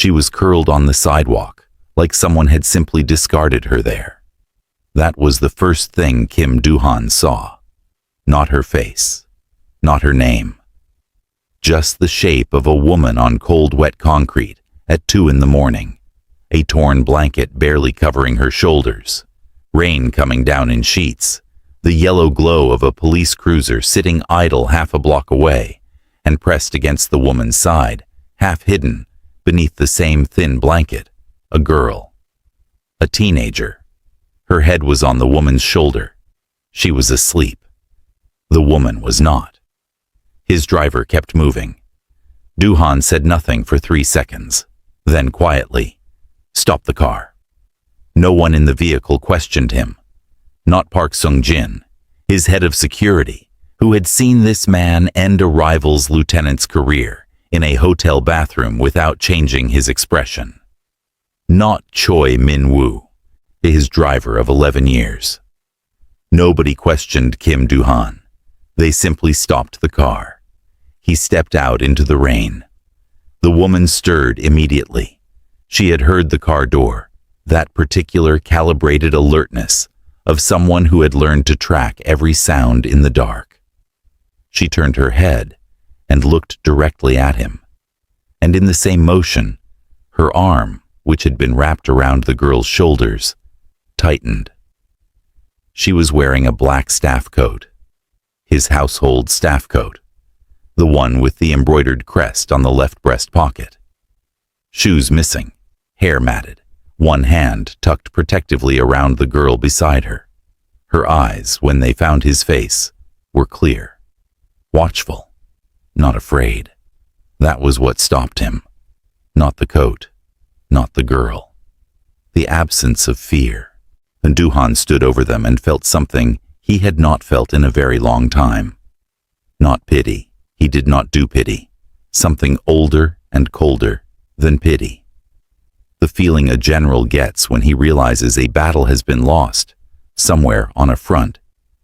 She was curled on the sidewalk, like someone had simply discarded her there. That was the first thing Kim Do-han saw. Not her face, not her name. Just the shape of a woman on cold, wet concrete at 2 in the morning, a torn blanket barely covering her shoulders, rain coming down in sheets, the yellow glow of a police cruiser sitting idle half a block away, and pressed against the woman's side, half hidden, beneath the same thin blanket, a girl. A teenager. Her head was on the woman's shoulder. She was asleep. The woman was not. His driver kept moving. Do-han said nothing for 3 seconds. Then quietly, "Stop the car." No one in the vehicle questioned him. Not Park Sung-jin, his head of security, who had seen this man end a rival's lieutenant's career in a hotel bathroom without changing his expression. Not Choi Min-woo, his driver of 11 years. Nobody questioned Kim Do-han. They simply stopped the car. He stepped out into the rain. The woman stirred immediately. She had heard the car door, that particular calibrated alertness of someone who had learned to track every sound in the dark. She turned her head and looked directly at him. And in the same motion, her arm, which had been wrapped around the girl's shoulders, tightened. She was wearing a black staff coat, his household staff coat, the one with the embroidered crest on the left breast pocket. Shoes missing, hair matted, one hand tucked protectively around the girl beside her. Her eyes, when they found his face, were clear, watchful, not afraid. That was what stopped him. Not the coat, not the girl. The absence of fear. And Do-han stood over them and felt something he had not felt in a very long time. Not pity. He did not do pity. Something older and colder than pity. The feeling a general gets when he realizes a battle has been lost, somewhere on a front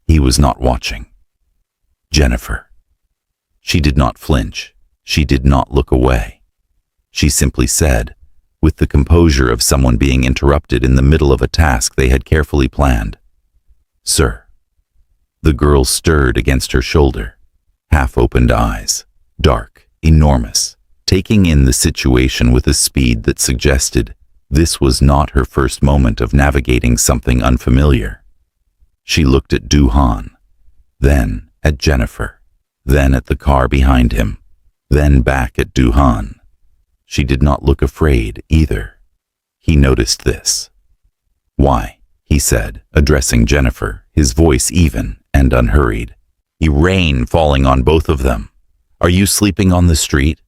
he was not watching. Jennifer. She did not flinch. She did not look away. She simply said, with the composure of someone being interrupted in the middle of a task they had carefully planned, "Sir." The girl stirred against her shoulder, half-opened eyes, dark, enormous, taking in the situation with a speed that suggested this was not her first moment of navigating something unfamiliar. She looked at Do-han, then at Jennifer, then at the car behind him, then back at Do-han. She did not look afraid either. He noticed this. "Why?" he said, addressing Jennifer, his voice even and unhurried. Rain falling on both of them. "Are you sleeping on the street?"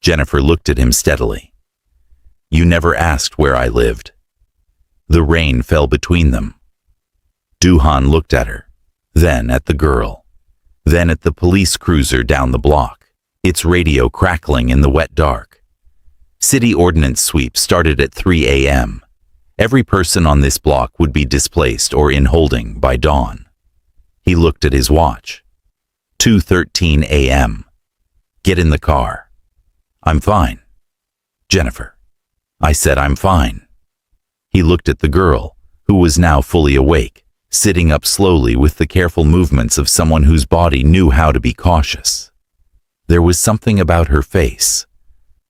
Jennifer looked at him steadily. "You never asked where I lived." The rain fell between them. Do-han looked at her, then at the girl, then at the police cruiser down the block, its radio crackling in the wet dark. City ordnance sweep started at 3 a.m. Every person on this block would be displaced or in holding by dawn. He looked at his watch. 2:13 a.m. "Get in the car." "I'm fine." "Jennifer." I said I'm fine. He looked at the girl, who was now fully awake, sitting up slowly with the careful movements of someone whose body knew how to be cautious. There was something about her face,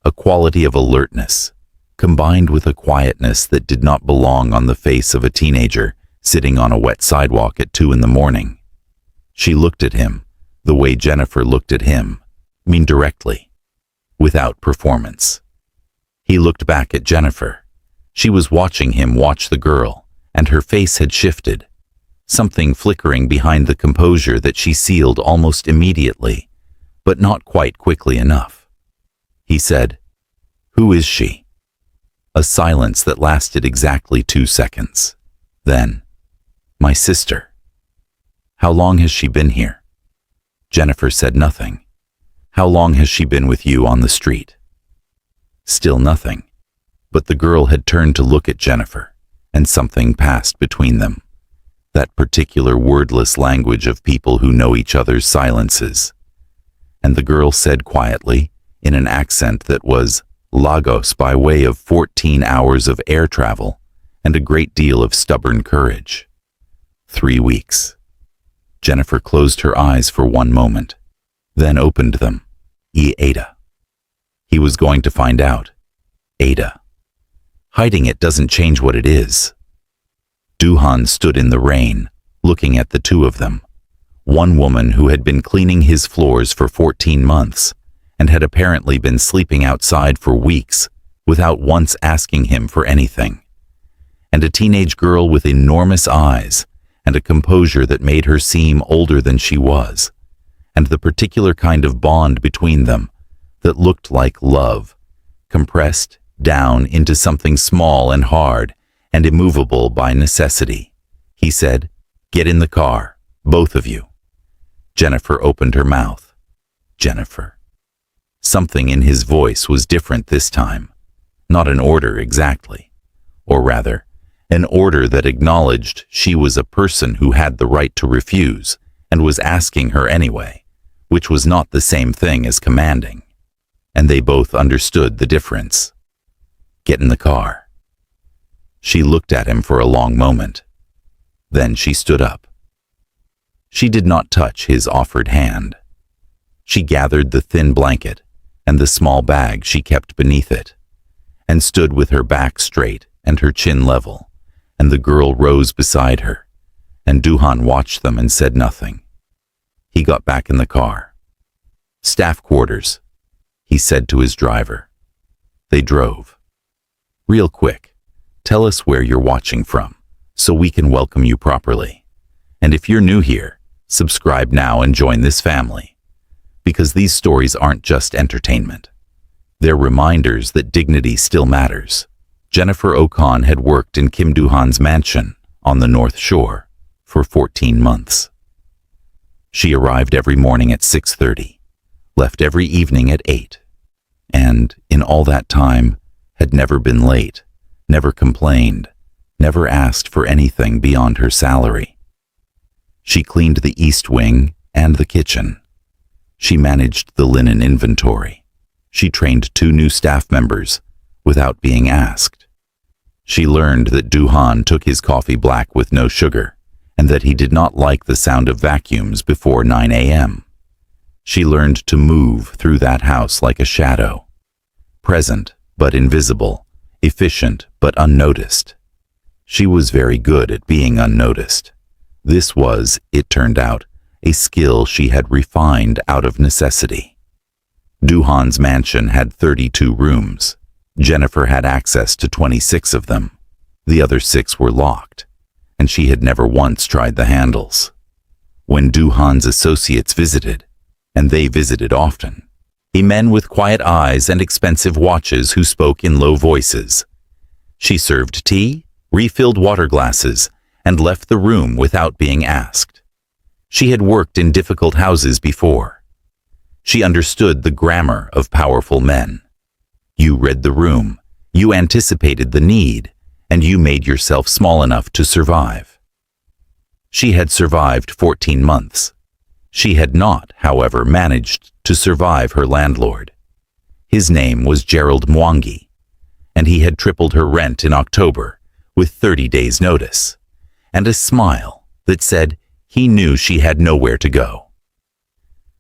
a quality of alertness, combined with a quietness that did not belong on the face of a teenager sitting on a wet sidewalk at 2 in the morning. She looked at him, the way Jennifer looked at him, directly, without performance. He looked back at Jennifer. She was watching him watch the girl, and her face had shifted, something flickering behind the composure that she sealed almost immediately, but not quite quickly enough. He said, "Who is she?" A silence that lasted exactly 2 seconds. Then, "My sister." "How long has she been here?" Jennifer said nothing. "How long has she been with you on the street?" Still nothing. But the girl had turned to look at Jennifer, and something passed between them. That particular wordless language of people who know each other's silences. And the girl said quietly, in an accent that was Lagos by way of 14 hours of air travel and a great deal of stubborn courage. 3 weeks. Jennifer closed her eyes for one moment, then opened them. Ada. He was going to find out. Ada. Hiding it doesn't change what it is. Duhan stood in the rain, looking at the two of them. One woman who had been cleaning his floors for 14 months and had apparently been sleeping outside for weeks without once asking him for anything. And a teenage girl with enormous eyes and a composure that made her seem older than she was, and the particular kind of bond between them that looked like love, compressed down into something small and hard and immovable by necessity. He said, "Get in the car, both of you." Jennifer opened her mouth. Jennifer. Something in his voice was different this time. Not an order exactly. Or rather, an order that acknowledged she was a person who had the right to refuse and was asking her anyway, which was not the same thing as commanding. And they both understood the difference. Get in the car. She looked at him for a long moment. Then she stood up. She did not touch his offered hand. She gathered the thin blanket and the small bag she kept beneath it, and stood with her back straight and her chin level, and the girl rose beside her, and Duhan watched them and said nothing. He got back in the car. "Staff quarters," he said to his driver. They drove. "Real quick, tell us where you're watching from, so we can welcome you properly. And if you're new here, subscribe now and join this family. Because these stories aren't just entertainment. They're reminders that dignity still matters." Jennifer Ocon had worked in Kim Duhan's mansion on the North Shore for 14 months. She arrived every morning at 6:30, left every evening at 8, and in all that time had never been late, never complained, never asked for anything beyond her salary. She cleaned the East Wing and the kitchen. She managed the linen inventory. She trained 2 new staff members without being asked. She learned that Duhan took his coffee black with no sugar, and that he did not like the sound of vacuums before 9 a.m. She learned to move through that house like a shadow, present but invisible, efficient but unnoticed. She was very good at being unnoticed. This was, it turned out, a skill she had refined out of necessity. Duhan's mansion had 32 rooms. Jennifer had access to 26 of them. The other 6 were locked, and she had never once tried the handles. When Duhan's associates visited, and they visited often, men with quiet eyes and expensive watches who spoke in low voices. She served tea, refilled water glasses, and left the room without being asked. She had worked in difficult houses before. She understood the grammar of powerful men. You read the room, you anticipated the need, and you made yourself small enough to survive. She had survived 14 months. She had not, however, managed to survive her landlord. His name was Gerald Mwangi, and he had tripled her rent in October with 30 days' notice, and a smile that said he knew she had nowhere to go.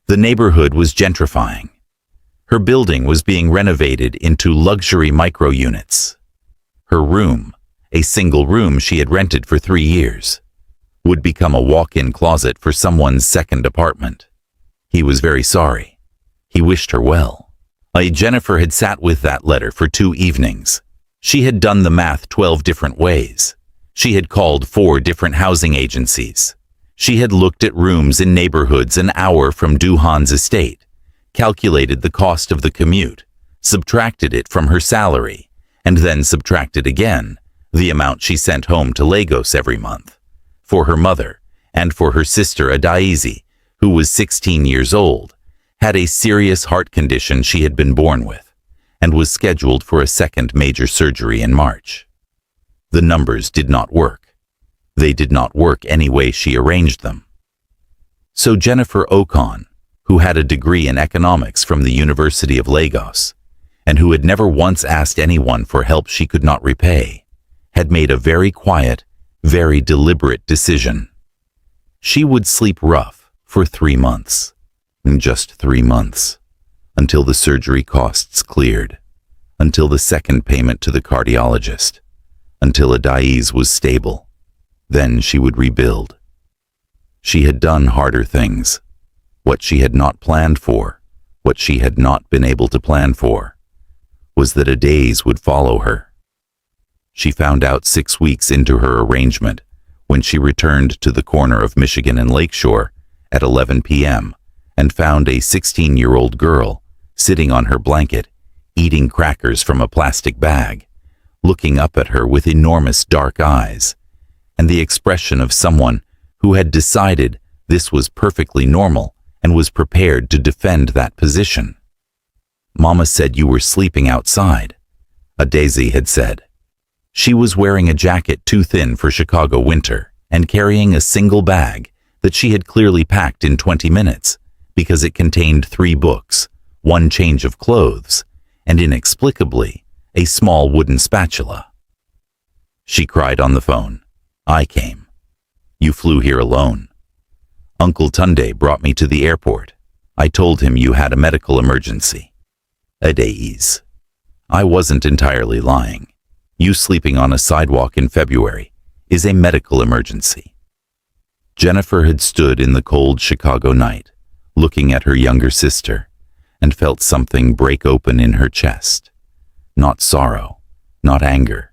The neighborhood was gentrifying. Her building was being renovated into luxury micro-units. Her room, a single room she had rented for 3 years, would become a walk-in closet for someone's second apartment. He was very sorry. He wished her well. Jennifer had sat with that letter for 2 evenings. She had done the math 12 different ways. She had called 4 different housing agencies. She had looked at rooms in neighborhoods an hour from Duhan's estate, calculated the cost of the commute, subtracted it from her salary, and then subtracted again the amount she sent home to Lagos every month, for her mother and for her sister Adaizi, who was 16 years old, had a serious heart condition she had been born with, and was scheduled for a second major surgery in March. The numbers did not work. They did not work any way she arranged them. So Jennifer Ocon, who had a degree in economics from the University of Lagos, and who had never once asked anyone for help she could not repay, had made a very quiet, very deliberate decision. She would sleep rough for 3 months, just 3 months, until the surgery costs cleared, until the second payment to the cardiologist, until Adai's was stable. Then she would rebuild. She had done harder things. What she had not planned for, what she had not been able to plan for, was that Adai's would follow her. She found out 6 weeks into her arrangement when she returned to the corner of Michigan and Lakeshore at 11 p.m. and found a 16-year-old girl sitting on her blanket, eating crackers from a plastic bag, looking up at her with enormous dark eyes, and the expression of someone who had decided this was perfectly normal and was prepared to defend that position. "Mama said you were sleeping outside," Adai had said. She was wearing a jacket too thin for Chicago winter and carrying a single bag that she had clearly packed in 20 minutes because it contained 3 books, 1 change of clothes, and inexplicably, a small wooden spatula. She cried on the phone. "I came. You flew here alone. Uncle Tunde brought me to the airport. I told him you had a medical emergency." Adai's. I wasn't entirely lying. You sleeping on a sidewalk in February is a medical emergency. Jennifer had stood in the cold Chicago night, looking at her younger sister, and felt something break open in her chest. Not sorrow, not anger,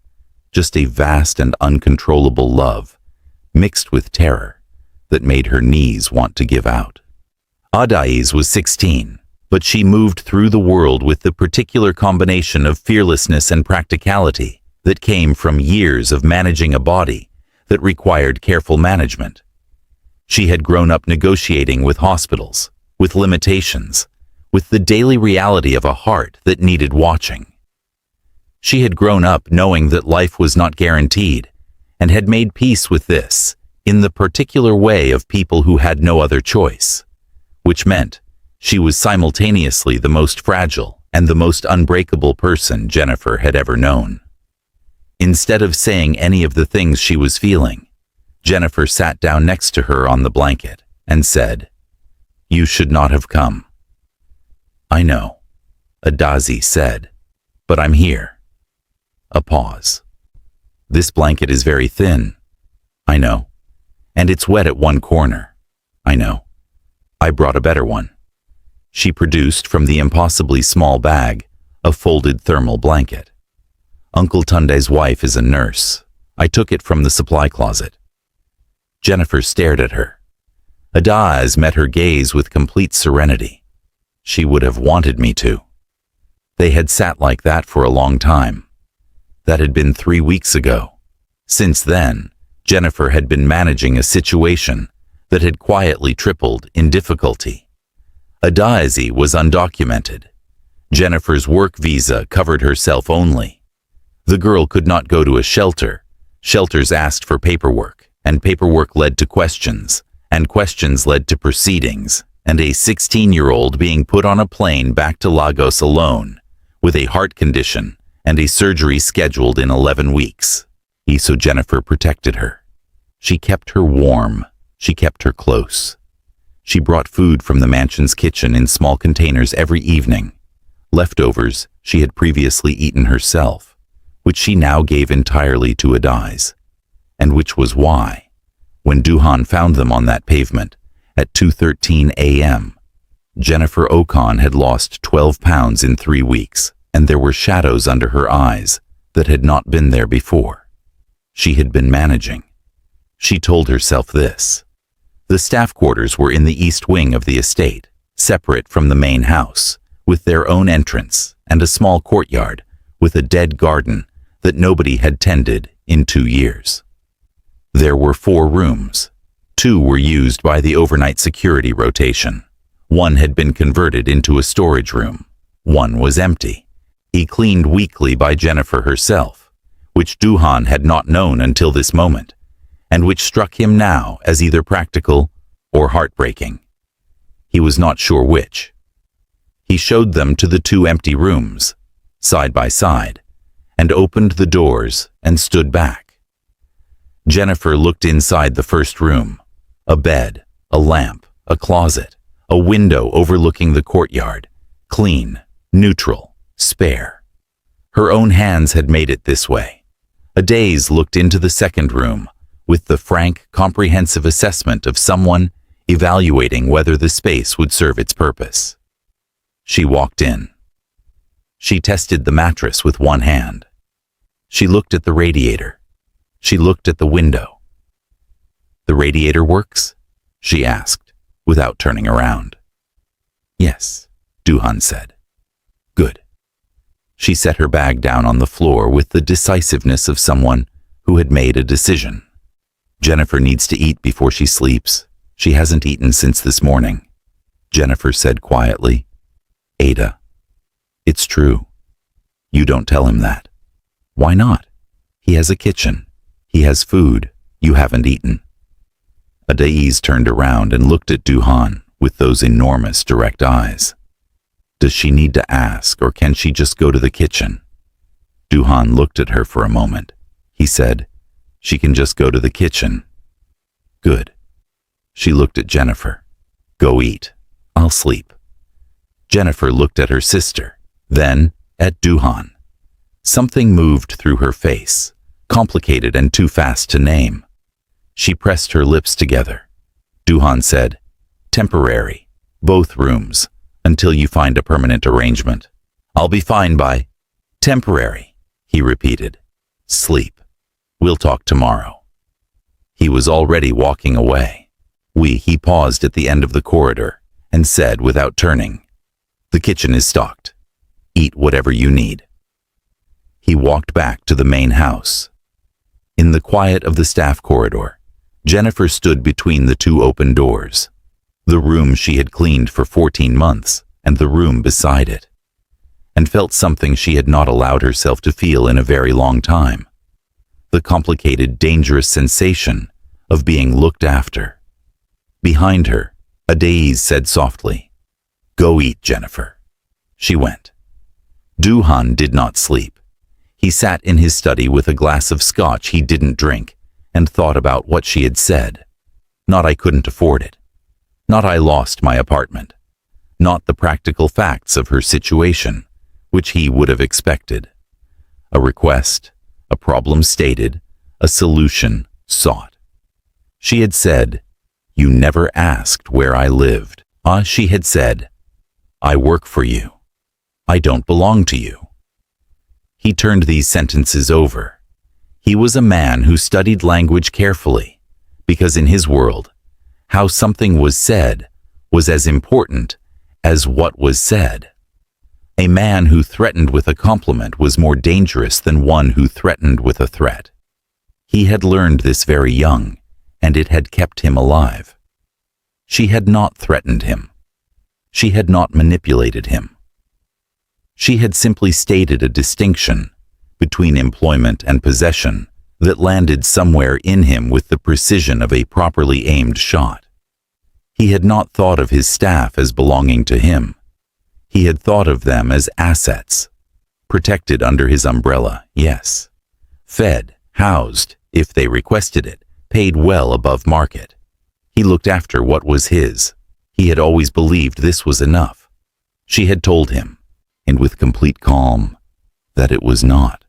just a vast and uncontrollable love, mixed with terror, that made her knees want to give out. Adai's was 16, but she moved through the world with the particular combination of fearlessness and practicality that came from years of managing a body that required careful management. She had grown up negotiating with hospitals, with limitations, with the daily reality of a heart that needed watching. She had grown up knowing that life was not guaranteed, and had made peace with this in the particular way of people who had no other choice, which meant she was simultaneously the most fragile and the most unbreakable person Jennifer had ever known. Instead of saying any of the things she was feeling, Jennifer sat down next to her on the blanket and said, "You should not have come." "I know," Adai said, "but I'm here." A pause. "This blanket is very thin." "I know. And it's wet at one corner." "I know. I brought a better one." She produced from the impossibly small bag a folded thermal blanket. "Uncle Tunde's wife is a nurse. I took it from the supply closet." Jennifer stared at her. Adai met her gaze with complete serenity. "She would have wanted me to." They had sat like that for a long time. That had been 3 weeks ago. Since then, Jennifer had been managing a situation that had quietly tripled in difficulty. Adai was undocumented. Jennifer's work visa covered herself only. The girl could not go to a shelter. Shelters asked for paperwork, and paperwork led to questions, and questions led to proceedings, and a 16-year-old being put on a plane back to Lagos alone, with a heart condition and a surgery scheduled in 11 weeks. So Jennifer protected her. She kept her warm. She kept her close. She brought food from the mansion's kitchen in small containers every evening. Leftovers she had previously eaten herself, which she now gave entirely to Adai, and which was why, when Duhan found them on that pavement at 2:13 a.m., Jennifer Okon had lost 12 pounds in 3 weeks, and there were shadows under her eyes that had not been there before. She had been managing. She told herself this. The staff quarters were in the east wing of the estate, separate from the main house, with their own entrance and a small courtyard with a dead garden that nobody had tended in 2 years. There were 4 rooms. 2 were used by the overnight security rotation. 1 had been converted into a storage room. 1 was empty, cleaned weekly by Jennifer herself, which Duhan had not known until this moment, and which struck him now as either practical or heartbreaking. He was not sure which. He showed them to the 2 empty rooms. side by side, and opened the doors and stood back. Jennifer looked inside the first room. A bed, a lamp, a closet, a window overlooking the courtyard, clean, neutral, spare. Her own hands had made it this way. Adaze looked into the second room with the frank, comprehensive assessment of someone evaluating whether the space would serve its purpose. She walked in. She tested the mattress with one hand. She looked at the radiator. She looked at the window. "The radiator works?" she asked, without turning around. "Yes," Duhan said. "Good." She set her bag down on the floor with the decisiveness of someone who had made a decision. "Jennifer needs to eat before she sleeps. She hasn't eaten since this morning," Jennifer said quietly. "Ada, it's true. You don't tell him that." "Why not? He has a kitchen. He has food. You haven't eaten." Adaze turned around and looked at Duhan with those enormous direct eyes. "Does she need to ask, or can she just go to the kitchen?" Duhan looked at her for a moment. He said, "She can just go to the kitchen." "Good." She looked at Jennifer. "Go eat. I'll sleep." Jennifer looked at her sister, then at Duhan. Something moved through her face, complicated and too fast to name. She pressed her lips together. Duhan said, "Temporary, both rooms, until you find a permanent arrangement." "I'll be fine by..." "Temporary," he repeated. "Sleep. We'll talk tomorrow." He was already walking away. He paused at the end of the corridor and said without turning, "The kitchen is stocked. Eat whatever you need." He walked back to the main house. In the quiet of the staff corridor, Jennifer stood between the two open doors, the room she had cleaned for 14 months and the room beside it, and felt something she had not allowed herself to feel in a very long time. The complicated, dangerous sensation of being looked after. Behind her, Adaze said softly, "Go eat, Jennifer." She went. Duhan did not sleep. He sat in his study with a glass of scotch he didn't drink and thought about what she had said. Not I couldn't afford it. Not I lost my apartment. Not the practical facts of her situation, which he would have expected. A request, a problem stated, a solution sought. She had said, "You never asked where I lived." She had said, "I work for you. I don't belong to you." He turned these sentences over. He was a man who studied language carefully, because in his world, how something was said was as important as what was said. A man who threatened with a compliment was more dangerous than one who threatened with a threat. He had learned this very young, and it had kept him alive. She had not threatened him. She had not manipulated him. She had simply stated a distinction between employment and possession that landed somewhere in him with the precision of a properly aimed shot. He had not thought of his staff as belonging to him. He had thought of them as assets, protected under his umbrella, yes. Fed, housed, if they requested it, paid well above market. He looked after what was his. He had always believed this was enough. She had told him, and with complete calm, that it was not.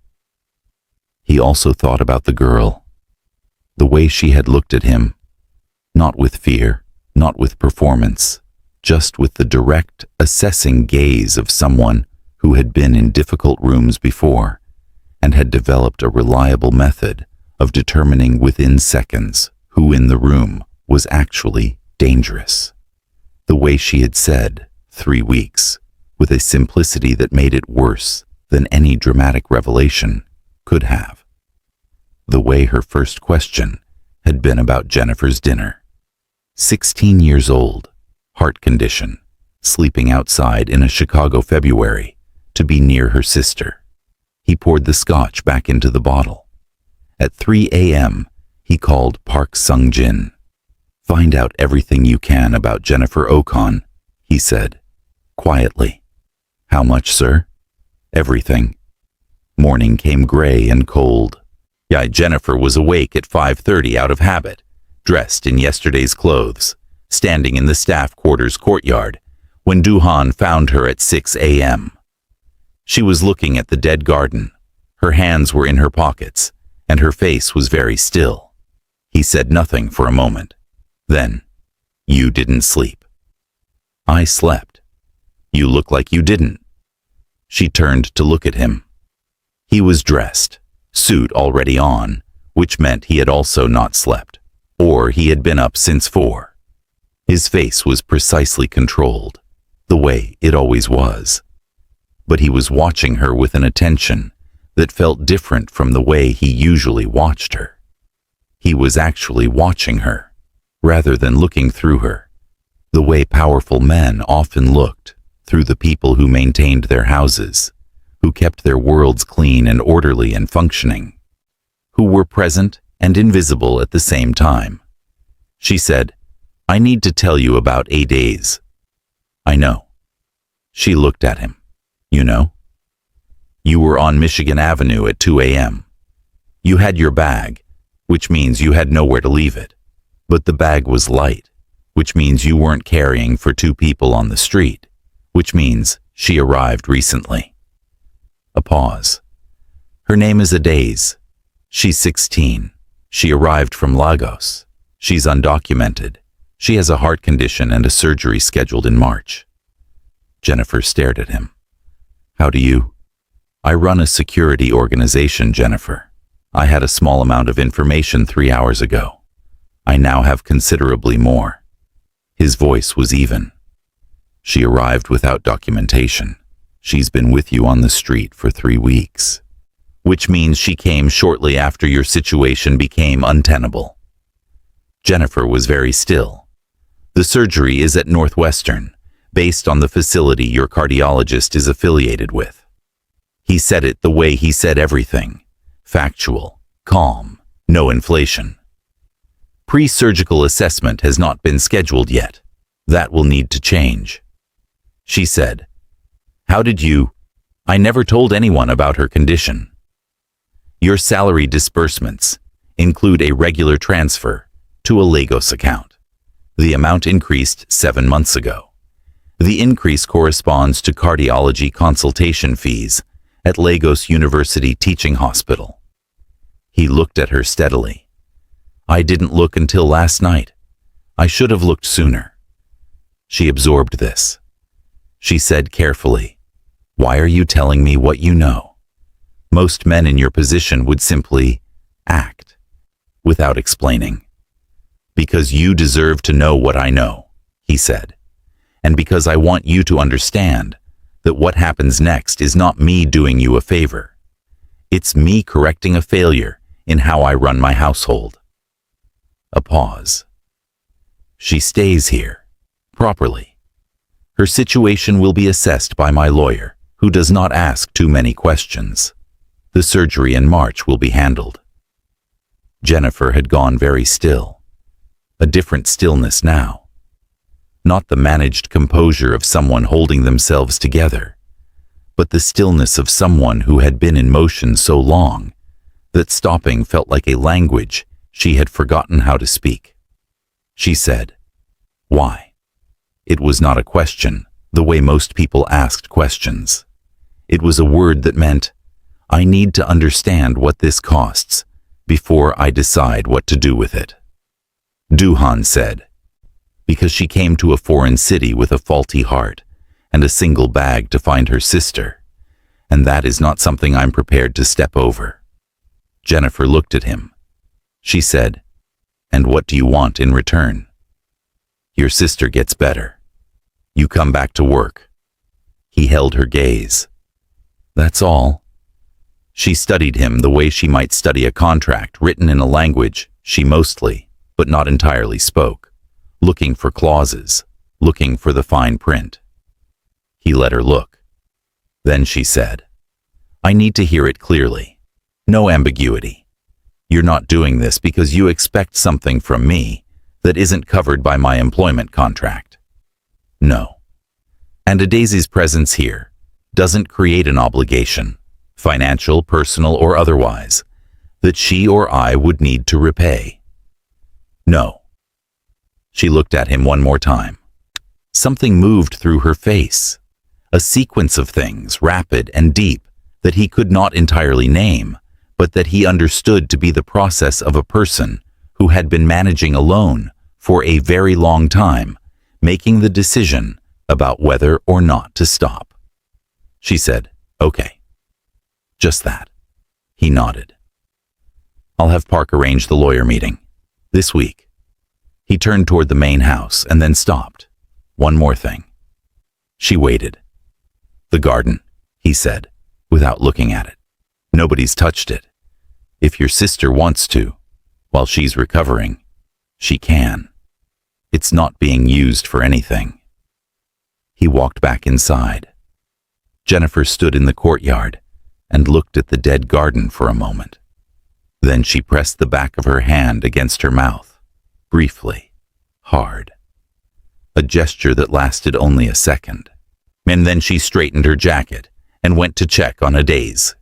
He also thought about the girl, the way she had looked at him, not with fear, not with performance, just with the direct, assessing gaze of someone who had been in difficult rooms before and had developed a reliable method of determining within seconds who in the room was actually dangerous. The way she had said, 3 weeks, with a simplicity that made it worse than any dramatic revelation could have. The way her first question had been about Jennifer's dinner. 16 years old, heart condition, sleeping outside in a Chicago February to be near her sister. He poured the scotch back into the bottle. At 3 a.m., he called Park Sung-jin. "Find out everything you can about Jennifer Ocon," he said, quietly. "How much, sir?" Everything. Morning came gray and cold. Jennifer was awake at 5:30 out of habit, dressed in yesterday's clothes, standing in the staff quarters courtyard, when Duhan found her at 6 a.m. She was looking at the dead garden. Her hands were in her pockets, and her face was very still. He said nothing for a moment. Then, "You didn't sleep." "I slept." "You look like you didn't." She turned to look at him. He was dressed, suit already on, which meant he had also not slept, or he had been up since 4. His face was precisely controlled, the way it always was. But he was watching her with an attention that felt different from the way he usually watched her. He was actually watching her, rather than looking through her, the way powerful men often looked through the people who maintained their houses, who kept their worlds clean and orderly and functioning, who were present and invisible at the same time. She said, "I need to tell you about 8 days." "I know." She looked at him. "You know?" "You were on Michigan Avenue at 2 a.m. You had your bag, which means you had nowhere to leave it. But the bag was light, which means you weren't carrying for 2 people on the street, which means she arrived recently." A pause. "Her name is Adaze. She's 16. She arrived from Lagos. She's undocumented. She has a heart condition and a surgery scheduled in March." Jennifer stared at him. "How do you?" "I run a security organization, Jennifer. I had a small amount of information 3 hours ago. I now have considerably more." His voice was even. "She arrived without documentation. She's been with you on the street for 3 weeks. Which means she came shortly after your situation became untenable." Jennifer was very still. "The surgery is at Northwestern, based on the facility your cardiologist is affiliated with." He said it the way he said everything. Factual, calm, no inflation. "Pre-surgical assessment has not been scheduled yet. That will need to change." She said, "How did you? I never told anyone about her condition." "Your salary disbursements include a regular transfer to a Lagos account. The amount increased 7 months ago. The increase corresponds to cardiology consultation fees at Lagos University Teaching Hospital." He looked at her steadily. "I didn't look until last night. I should have looked sooner." She absorbed this. She said carefully, "Why are you telling me what you know? Most men in your position would simply act, without explaining." "Because you deserve to know what I know," he said. "And because I want you to understand that what happens next is not me doing you a favor. It's me correcting a failure in how I run my household." A pause. "She stays here, properly. Her situation will be assessed by my lawyer, who does not ask too many questions. The surgery in March will be handled." Jennifer had gone very still. A different stillness now. Not the managed composure of someone holding themselves together, but the stillness of someone who had been in motion so long that stopping felt like a language she had forgotten how to speak. She said, "Why?" It was not a question, the way most people asked questions. It was a word that meant, "I need to understand what this costs before I decide what to do with it." Duhan said, "Because she came to a foreign city with a faulty heart and a single bag to find her sister, and that is not something I'm prepared to step over." Jennifer looked at him. She said, "And what do you want in return?" "Your sister gets better. You come back to work." He held her gaze. "That's all." She studied him the way she might study a contract written in a language she mostly, but not entirely spoke, looking for clauses, looking for the fine print. He let her look. Then she said, "I need to hear it clearly. No ambiguity. You're not doing this because you expect something from me that isn't covered by my employment contract." "No." "And a Daisy's presence here doesn't create an obligation, financial, personal, or otherwise, that she or I would need to repay. No. She looked at him one more time. Something moved through her face, a sequence of things, rapid and deep, that he could not entirely name, but that he understood to be the process of a person who had been managing alone for a very long time, making the decision about whether or not to stop. She said, "Okay." Just that. He nodded. "I'll have Park arrange the lawyer meeting. This week." He turned toward the main house and then stopped. "One more thing." She waited. "The garden," he said, without looking at it. "Nobody's touched it. If your sister wants to, while she's recovering, she can. It's not being used for anything." He walked back inside. Jennifer stood in the courtyard and looked at the dead garden for a moment. Then she pressed the back of her hand against her mouth, briefly, hard. A gesture that lasted only a second. And then she straightened her jacket and went to check on Adaze.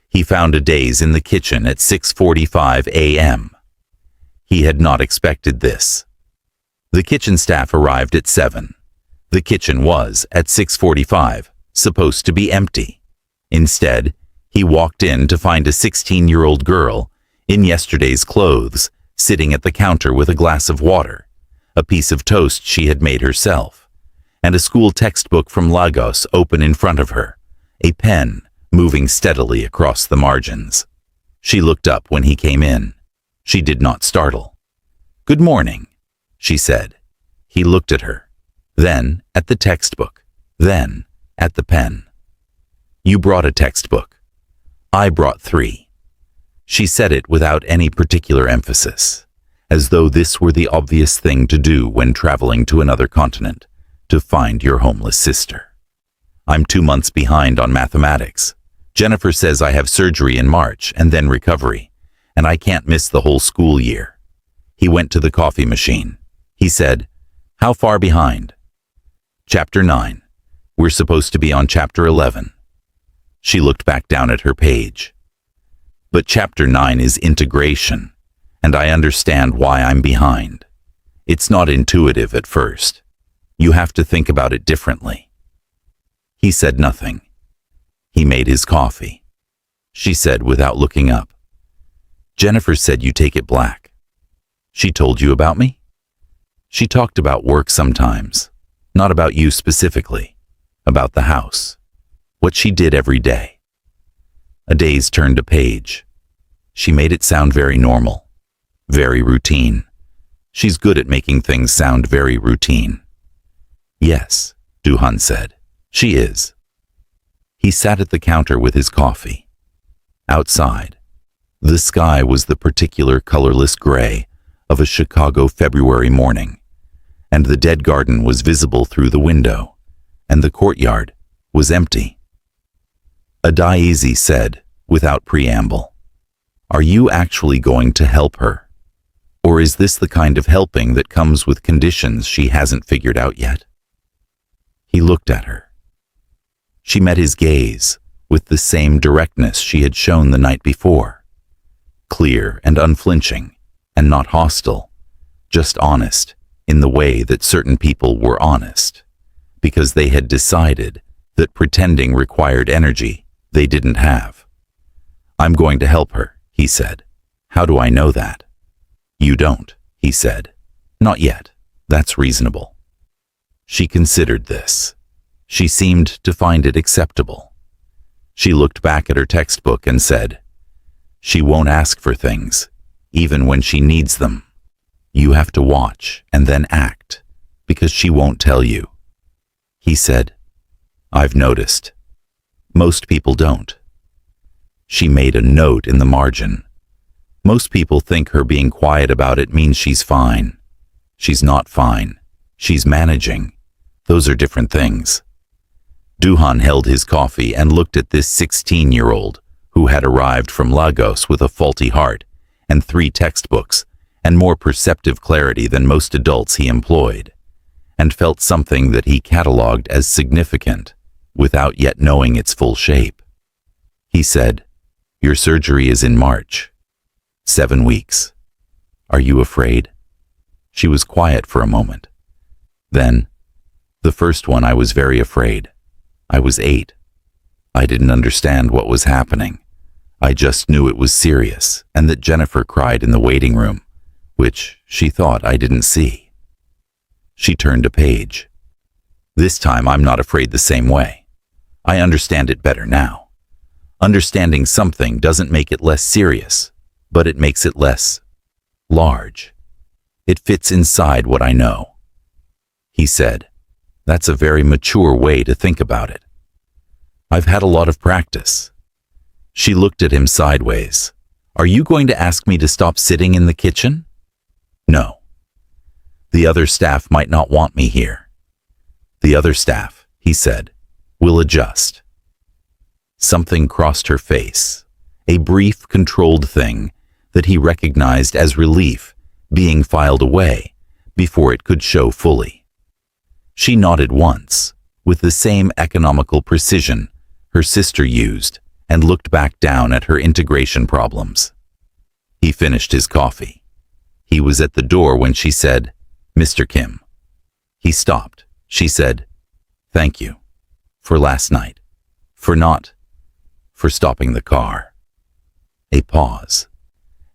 He found Adaze in the kitchen at 6:45 a.m. He had not expected this. The kitchen staff arrived at 7. The kitchen was, at 6:45, supposed to be empty. Instead, he walked in to find a 16-year-old girl in yesterday's clothes sitting at the counter with a glass of water, a piece of toast she had made herself, and a school textbook from Lagos open in front of her, a pen moving steadily across the margins. She looked up when he came in. She did not startle. "Good morning," she said. He looked at her, then at the textbook, then at the pen. "You brought a textbook. I brought 3. She said it without any particular emphasis, as though this were the obvious thing to do when traveling to another continent, to find your homeless sister. "I'm 2 months behind on mathematics. Jennifer says I have surgery in March and then recovery, and I can't miss the whole school year." He went to the coffee machine. He said, "How far behind?" "Chapter 9. We're supposed to be on Chapter 11. She looked back down at her page. "But Chapter 9 is integration, and I understand why I'm behind. It's not intuitive at first. You have to think about it differently." He said nothing. He made his coffee. She said without looking up, "Jennifer said you take it black. She told you about me?" "She talked about work sometimes, not about you specifically, about the house, what she did every day." Adaze turned a page. She made it sound very normal, very routine. She's good at making things sound very routine. "Yes," Duhan said, "she is." He sat at the counter with his coffee. Outside, the sky was the particular colorless gray of a Chicago February morning, and the dead garden was visible through the window, and the courtyard was empty. Adaeze said, without preamble, "Are you actually going to help her? Or is this the kind of helping that comes with conditions she hasn't figured out yet?" He looked at her. She met his gaze with the same directness she had shown the night before, clear and unflinching, and not hostile, just honest in the way that certain people were honest, because they had decided that pretending required energy they didn't have. "I'm going to help her," he said. "How do I know that?" "You don't," he said. "Not yet. That's reasonable." She considered this. She seemed to find it acceptable. She looked back at her textbook and said, "She won't ask for things, even when she needs them. You have to watch and then act, because she won't tell you." He said, "I've noticed. Most people don't." She made a note in the margin. "Most people think her being quiet about it means she's fine. She's not fine. She's managing. Those are different things." Duhan held his coffee and looked at this 16-year-old who had arrived from Lagos with a faulty heart and 3 textbooks and more perceptive clarity than most adults he employed, and felt something that he catalogued as significant without yet knowing its full shape. He said, "Your surgery is in March. 7 weeks. Are you afraid?" She was quiet for a moment. Then, "The first one I was very afraid. I was 8. I didn't understand what was happening. I just knew it was serious and that Jennifer cried in the waiting room, which she thought I didn't see." She turned a page. "This time I'm not afraid the same way. I understand it better now. Understanding something doesn't make it less serious, but it makes it less large. It fits inside what I know." He said, "That's a very mature way to think about it. I've had a lot of practice." She looked at him sideways. "Are you going to ask me to stop sitting in the kitchen?" "No. The other staff might not want me here." "The other staff," he said, "will adjust." Something crossed her face, a brief, controlled thing that he recognized as relief being filed away before it could show fully. She nodded once, with the same economical precision her sister used, and looked back down at her integration problems. He finished his coffee. He was at the door when she said, "Mr. Kim." He stopped. She said, "Thank you. For last night. For stopping the car." A pause,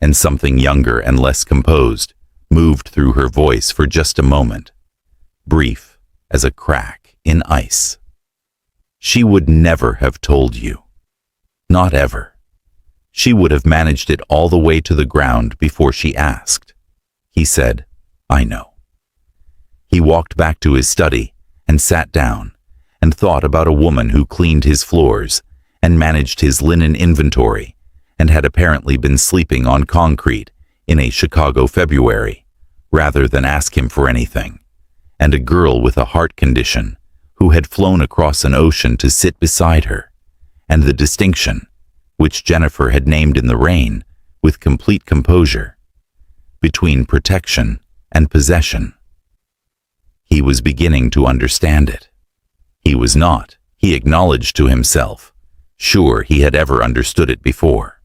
and something younger and less composed moved through her voice for just a moment, brief as a crack in ice. "She would never have told you. Not ever. She would have managed it all the way to the ground before she asked." He said, "I know." He walked back to his study and sat down and thought about a woman who cleaned his floors and managed his linen inventory and had apparently been sleeping on concrete in a Chicago February rather than ask him for anything, and a girl with a heart condition who had flown across an ocean to sit beside her, and the distinction, which Jennifer had named in the rain with complete composure, between protection and possession. He was beginning to understand it. He was not, he acknowledged to himself, sure he had ever understood it before.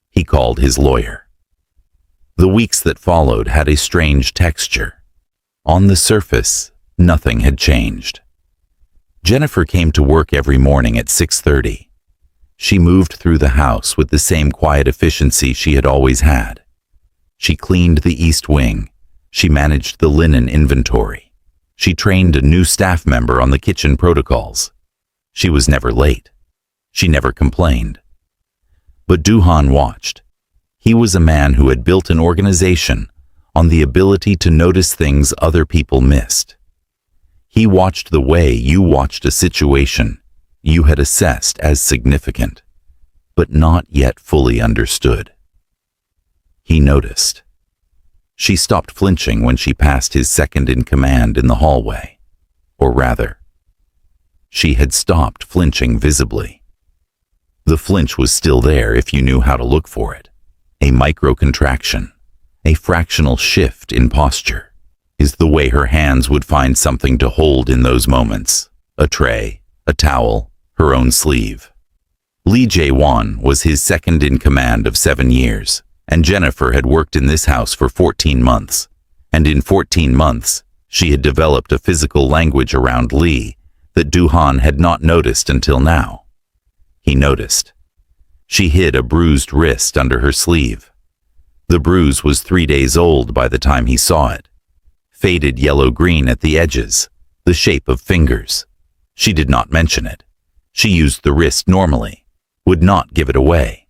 He called his lawyer. The weeks that followed had a strange texture. On the surface, nothing had changed. Jennifer came to work every morning at 6:30. She moved through the house with the same quiet efficiency she had always had. She cleaned the east wing. She managed the linen inventory. She trained a new staff member on the kitchen protocols. She was never late. She never complained. But Duhan watched. He was a man who had built an organization on the ability to notice things other people missed. He watched the way you watched a situation you had assessed as significant, but not yet fully understood. He noticed. She stopped flinching when she passed his second-in-command in the hallway. Or rather, she had stopped flinching visibly. The flinch was still there if you knew how to look for it. A micro-contraction, a fractional shift in posture, is the way her hands would find something to hold in those moments. A tray, a towel, her own sleeve. Lee Jae-won was his second-in-command of 7 years, and Jennifer had worked in this house for 14 months. And in 14 months, she had developed a physical language around Lee that Duhan had not noticed until now. He noticed. She hid a bruised wrist under her sleeve. The bruise was 3 days old by the time he saw it. Faded yellow-green at the edges, the shape of fingers. She did not mention it. She used the wrist normally, would not give it away.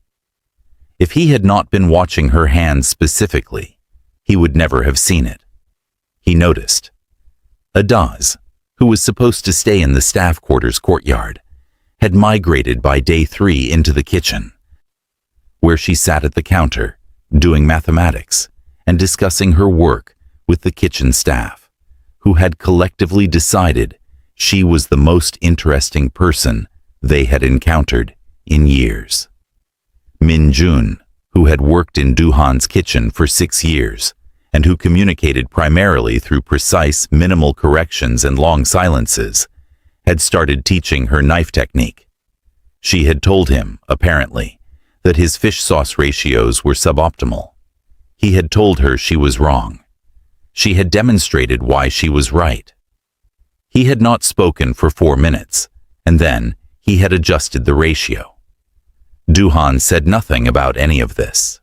If he had not been watching her hands specifically, he would never have seen it. He noticed. Adaz, who was supposed to stay in the staff quarters courtyard, had migrated by day 3 into the kitchen, where she sat at the counter, doing mathematics and discussing her work with the kitchen staff, who had collectively decided she was the most interesting person they had encountered in years. Min Jun, who had worked in Duhan's kitchen for 6 years, and who communicated primarily through precise, minimal corrections and long silences, had started teaching her knife technique. She had told him, apparently, that his fish sauce ratios were suboptimal. He had told her she was wrong. She had demonstrated why she was right. He had not spoken for 4 minutes, and then he had adjusted the ratio. Duhan said nothing about any of this.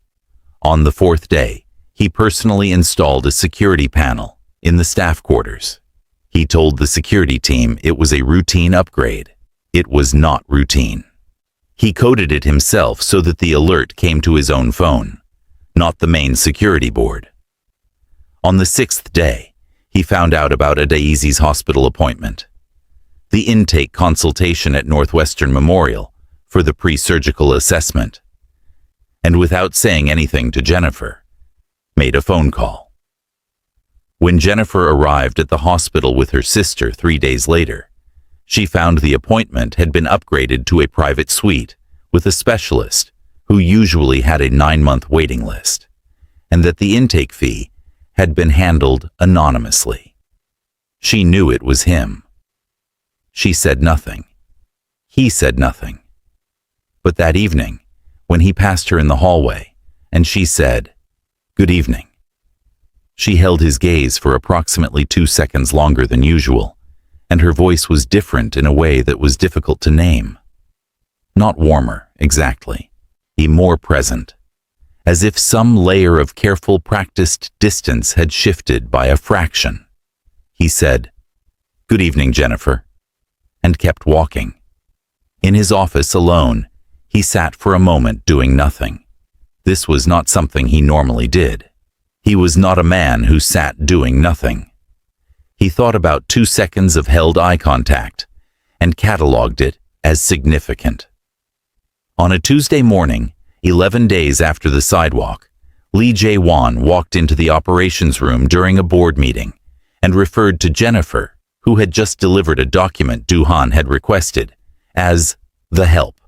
On the 4th day, he personally installed a security panel in the staff quarters. He told the security team it was a routine upgrade. It was not routine. He coded it himself so that the alert came to his own phone, not the main security board. On the 6th day, he found out about Adaizi's hospital appointment, the intake consultation at Northwestern Memorial for the pre-surgical assessment, and without saying anything to Jennifer, made a phone call. When Jennifer arrived at the hospital with her sister 3 days later, she found the appointment had been upgraded to a private suite with a specialist who usually had a 9-month waiting list, and that the intake fee had been handled anonymously. She knew it was him. She said nothing. He said nothing. But that evening, when he passed her in the hallway, and she said, "Good evening," she held his gaze for approximately 2 seconds longer than usual, and her voice was different in a way that was difficult to name. Not warmer, exactly, more present, as if some layer of careful practiced distance had shifted by a fraction. He said, "Good evening, Jennifer," and kept walking. In his office alone, he sat for a moment doing nothing. This was not something he normally did. He was not a man who sat doing nothing. He thought about 2 seconds of held eye contact and catalogued it as significant. On a Tuesday morning, 11 days after the sidewalk, Lee Jae-won walked into the operations room during a board meeting and referred to Jennifer, who had just delivered a document Duhan had requested, as the help.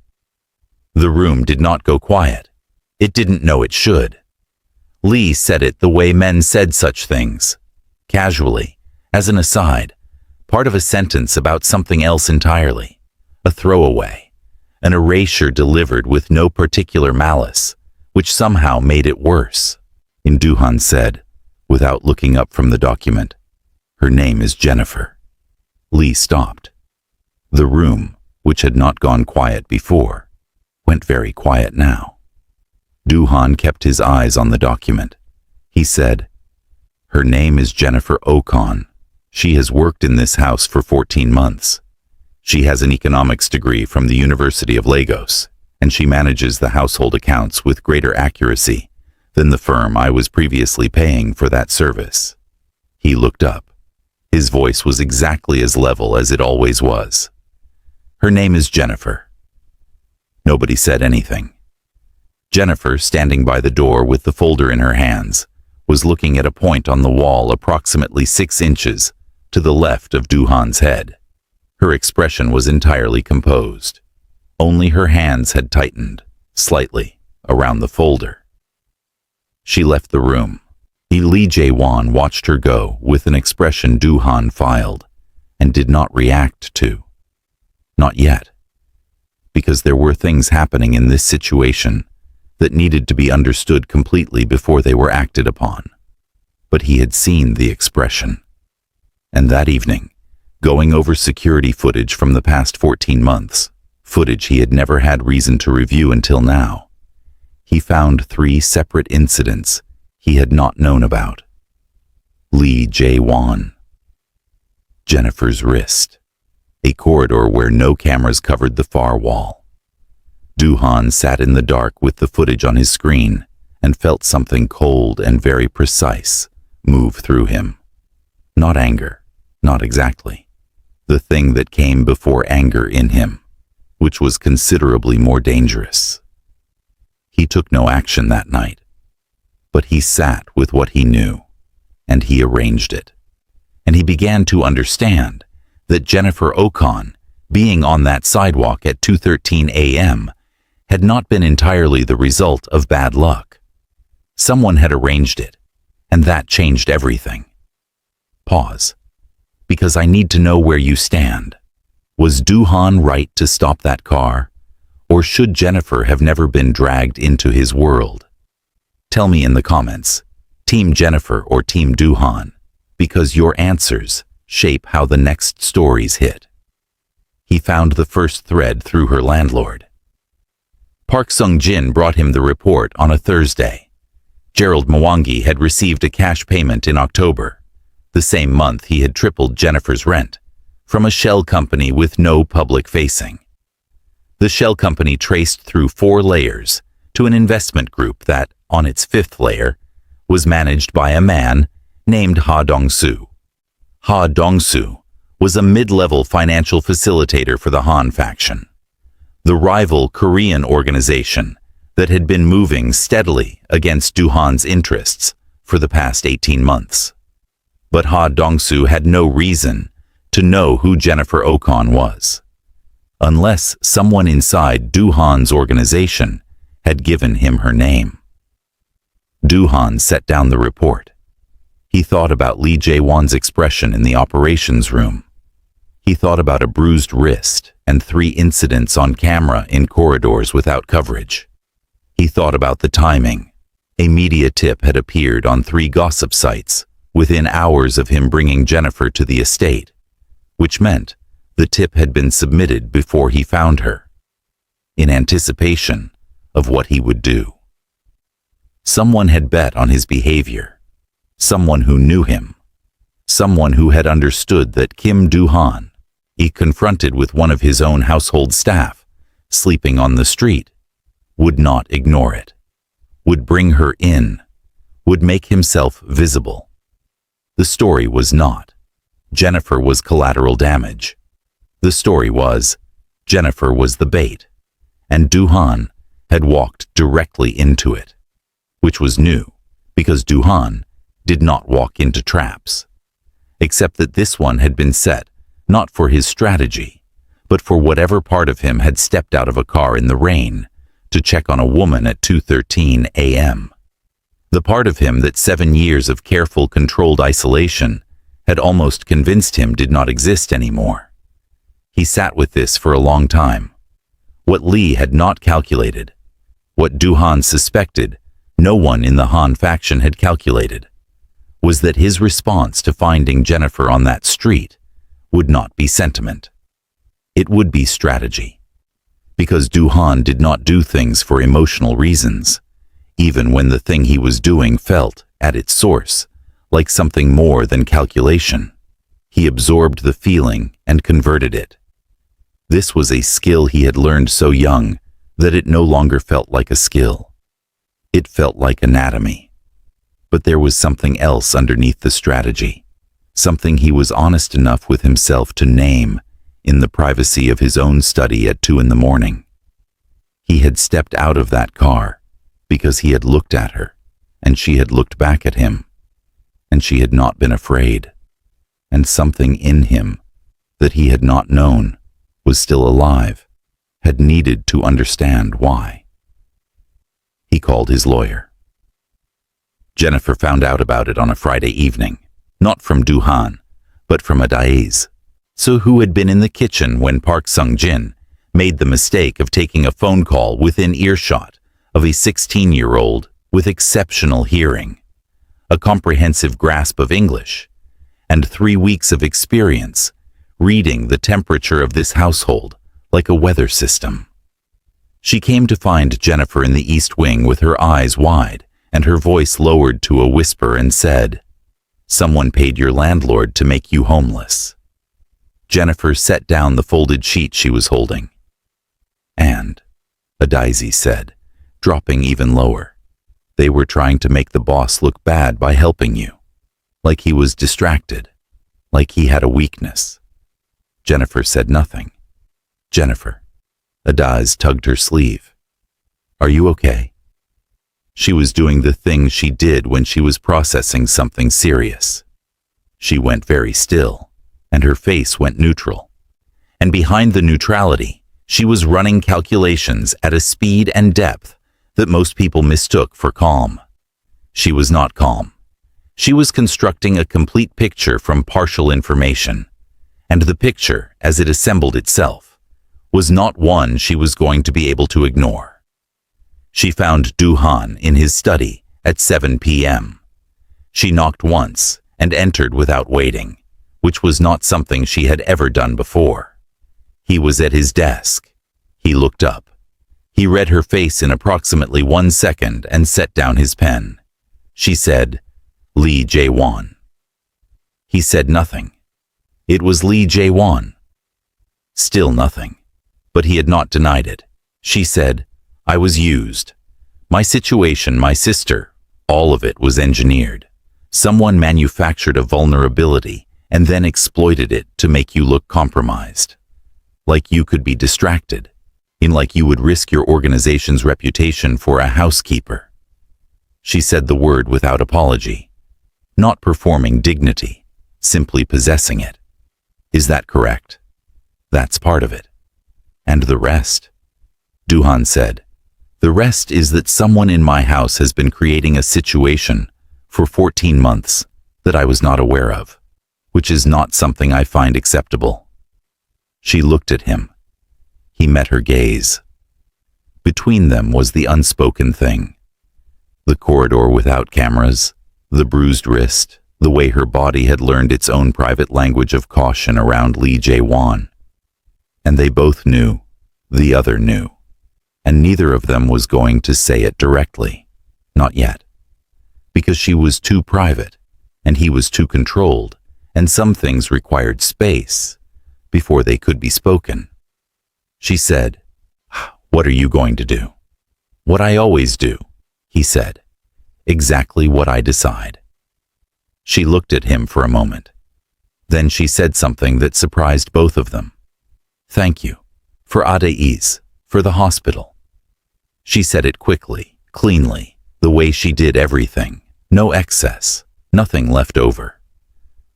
The room did not go quiet. It didn't know it should. Lee said it the way men said such things, casually, as an aside, part of a sentence about something else entirely, a throwaway, an erasure delivered with no particular malice, which somehow made it worse. And Duhan said, without looking up from the document, "Her name is Jennifer." Lee stopped. The room, which had not gone quiet before, went very quiet now. Duhan kept his eyes on the document. He said, "Her name is Jennifer Okon. She has worked in this house for 14 months. She has an economics degree from the University of Lagos, and she manages the household accounts with greater accuracy than the firm I was previously paying for that service." He looked up. His voice was exactly as level as it always was. "Her name is Jennifer." Nobody said anything. Jennifer, standing by the door with the folder in her hands, was looking at a point on the wall approximately 6 inches to the left of Duhan's head. Her expression was entirely composed. Only her hands had tightened, slightly, around the folder. She left the room. Lee Jae-won watched her go with an expression Duhan filed and did not react to. Not yet. Because there were things happening in this situation that needed to be understood completely before they were acted upon. But he had seen the expression. And that evening, going over security footage from the past 14 months, footage he had never had reason to review until now, he found 3 separate incidents he had not known about. Lee Jae-won. Jennifer's wrist. A corridor where no cameras covered the far wall. Duhan sat in the dark with the footage on his screen and felt something cold and very precise move through him. Not anger, not exactly. The thing that came before anger in him, which was considerably more dangerous. He took no action that night, but he sat with what he knew, and he arranged it. And he began to understand that Jennifer Okon, being on that sidewalk at 2:13 a.m., had not been entirely the result of bad luck. Someone had arranged it, and that changed everything. Pause. Because I need to know where you stand. Was Do-han right to stop that car? Or should Jennifer have never been dragged into his world? Tell me in the comments, Team Jennifer or Team Do-han, because your answers shape how the next stories hit. He found the first thread through her landlord. Park Sung-jin brought him the report on a Thursday. Gerald Mwangi had received a cash payment in October, the same month he had tripled Jennifer's rent, from a shell company with no public facing. The shell company traced through 4 layers to an investment group that, on its 5th layer, was managed by a man named Ha Dong-soo. Ha Dong-soo was a mid-level financial facilitator for the Han faction, the rival Korean organization that had been moving steadily against Do-han's interests for the past 18 months. But Ha Dong-soo had no reason to know who Jennifer Okon was, unless someone inside Do-han's organization had given him her name. Do-han set down the report. He thought about Lee Jae-won's expression in the operations room. He thought about a bruised wrist and 3 incidents on camera in corridors without coverage. He thought about the timing. A media tip had appeared on 3 gossip sites within hours of him bringing Jennifer to the estate, which meant the tip had been submitted before he found her, in anticipation of what he would do. Someone had bet on his behavior, someone who knew him, someone who had understood that Kim Do-han, he confronted with one of his own household staff, sleeping on the street, would not ignore it, would bring her in, would make himself visible. The story was not, Jennifer was collateral damage. The story was, Jennifer was the bait, and Do-han had walked directly into it, which was new, because Do-han did not walk into traps, except that this one had been set not for his strategy, but for whatever part of him had stepped out of a car in the rain to check on a woman at 2:13 a.m. The part of him that 7 years of careful, controlled isolation had almost convinced him did not exist anymore. He sat with this for a long time. What Lee had not calculated, what Do-han suspected no one in the Han faction had calculated, was that his response to finding Jennifer on that street would not be sentiment. It would be strategy. Because Do-han did not do things for emotional reasons, even when the thing he was doing felt, at its source, like something more than calculation. He absorbed the feeling and converted it. This was a skill he had learned so young that it no longer felt like a skill. It felt like anatomy. But there was something else underneath the strategy, something he was honest enough with himself to name in the privacy of his own study at 2 a.m. He had stepped out of that car because he had looked at her, and she had looked back at him, and she had not been afraid, and something in him that he had not known was still alive, had needed to understand why. He called his lawyer. Jennifer found out about it on a Friday evening, not from Do-han, but from Adaiz, so who had been in the kitchen when Park Sung-jin made the mistake of taking a phone call within earshot of a 16-year-old with exceptional hearing, a comprehensive grasp of English, and 3 weeks of experience reading the temperature of this household like a weather system. She came to find Jennifer in the East Wing with her eyes wide and her voice lowered to a whisper and said, "Someone paid your landlord to make you homeless." Jennifer set down the folded sheet she was holding. "And," Adaizi said, dropping even lower, "they were trying to make the boss look bad by helping you, like he was distracted, like he had a weakness." Jennifer said nothing. "Jennifer," Adaiz tugged her sleeve, "are you okay?" She was doing the thing she did when she was processing something serious. She went very still, and her face went neutral. And behind the neutrality, she was running calculations at a speed and depth that most people mistook for calm. She was not calm. She was constructing a complete picture from partial information, and the picture, as it assembled itself, was not one she was going to be able to ignore. She found Du-han in his study at 7 p.m. She knocked once and entered without waiting, which was not something she had ever done before. He was at his desk. He looked up. He read her face in approximately 1 second and set down his pen. She said, "Lee Jae-won." He said nothing. It was Lee Jae-won. Still nothing. But he had not denied it. She said, "I was used. My situation, my sister, all of it was engineered. Someone manufactured a vulnerability and then exploited it to make you look compromised. Like you could be distracted. Like you would risk your organization's reputation for a housekeeper." She said the word without apology. Not performing dignity, simply possessing it. Is that correct? That's part of it. And the rest? Du-han said, "The rest is that someone in my house has been creating a situation for 14 months that I was not aware of, which is not something I find acceptable." She looked at him. He met her gaze. Between them was the unspoken thing. The corridor without cameras, the bruised wrist, the way her body had learned its own private language of caution around Lee Jae-won. And they both knew, the other knew, and neither of them was going to say it directly, not yet, because she was too private, and he was too controlled, and some things required space before they could be spoken. She said, "What are you going to do?" "What I always do," he said. "Exactly what I decide." She looked at him for a moment. Then she said something that surprised both of them. "Thank you. For Adai's, for the hospital." She said it quickly, cleanly, the way she did everything. No excess, nothing left over.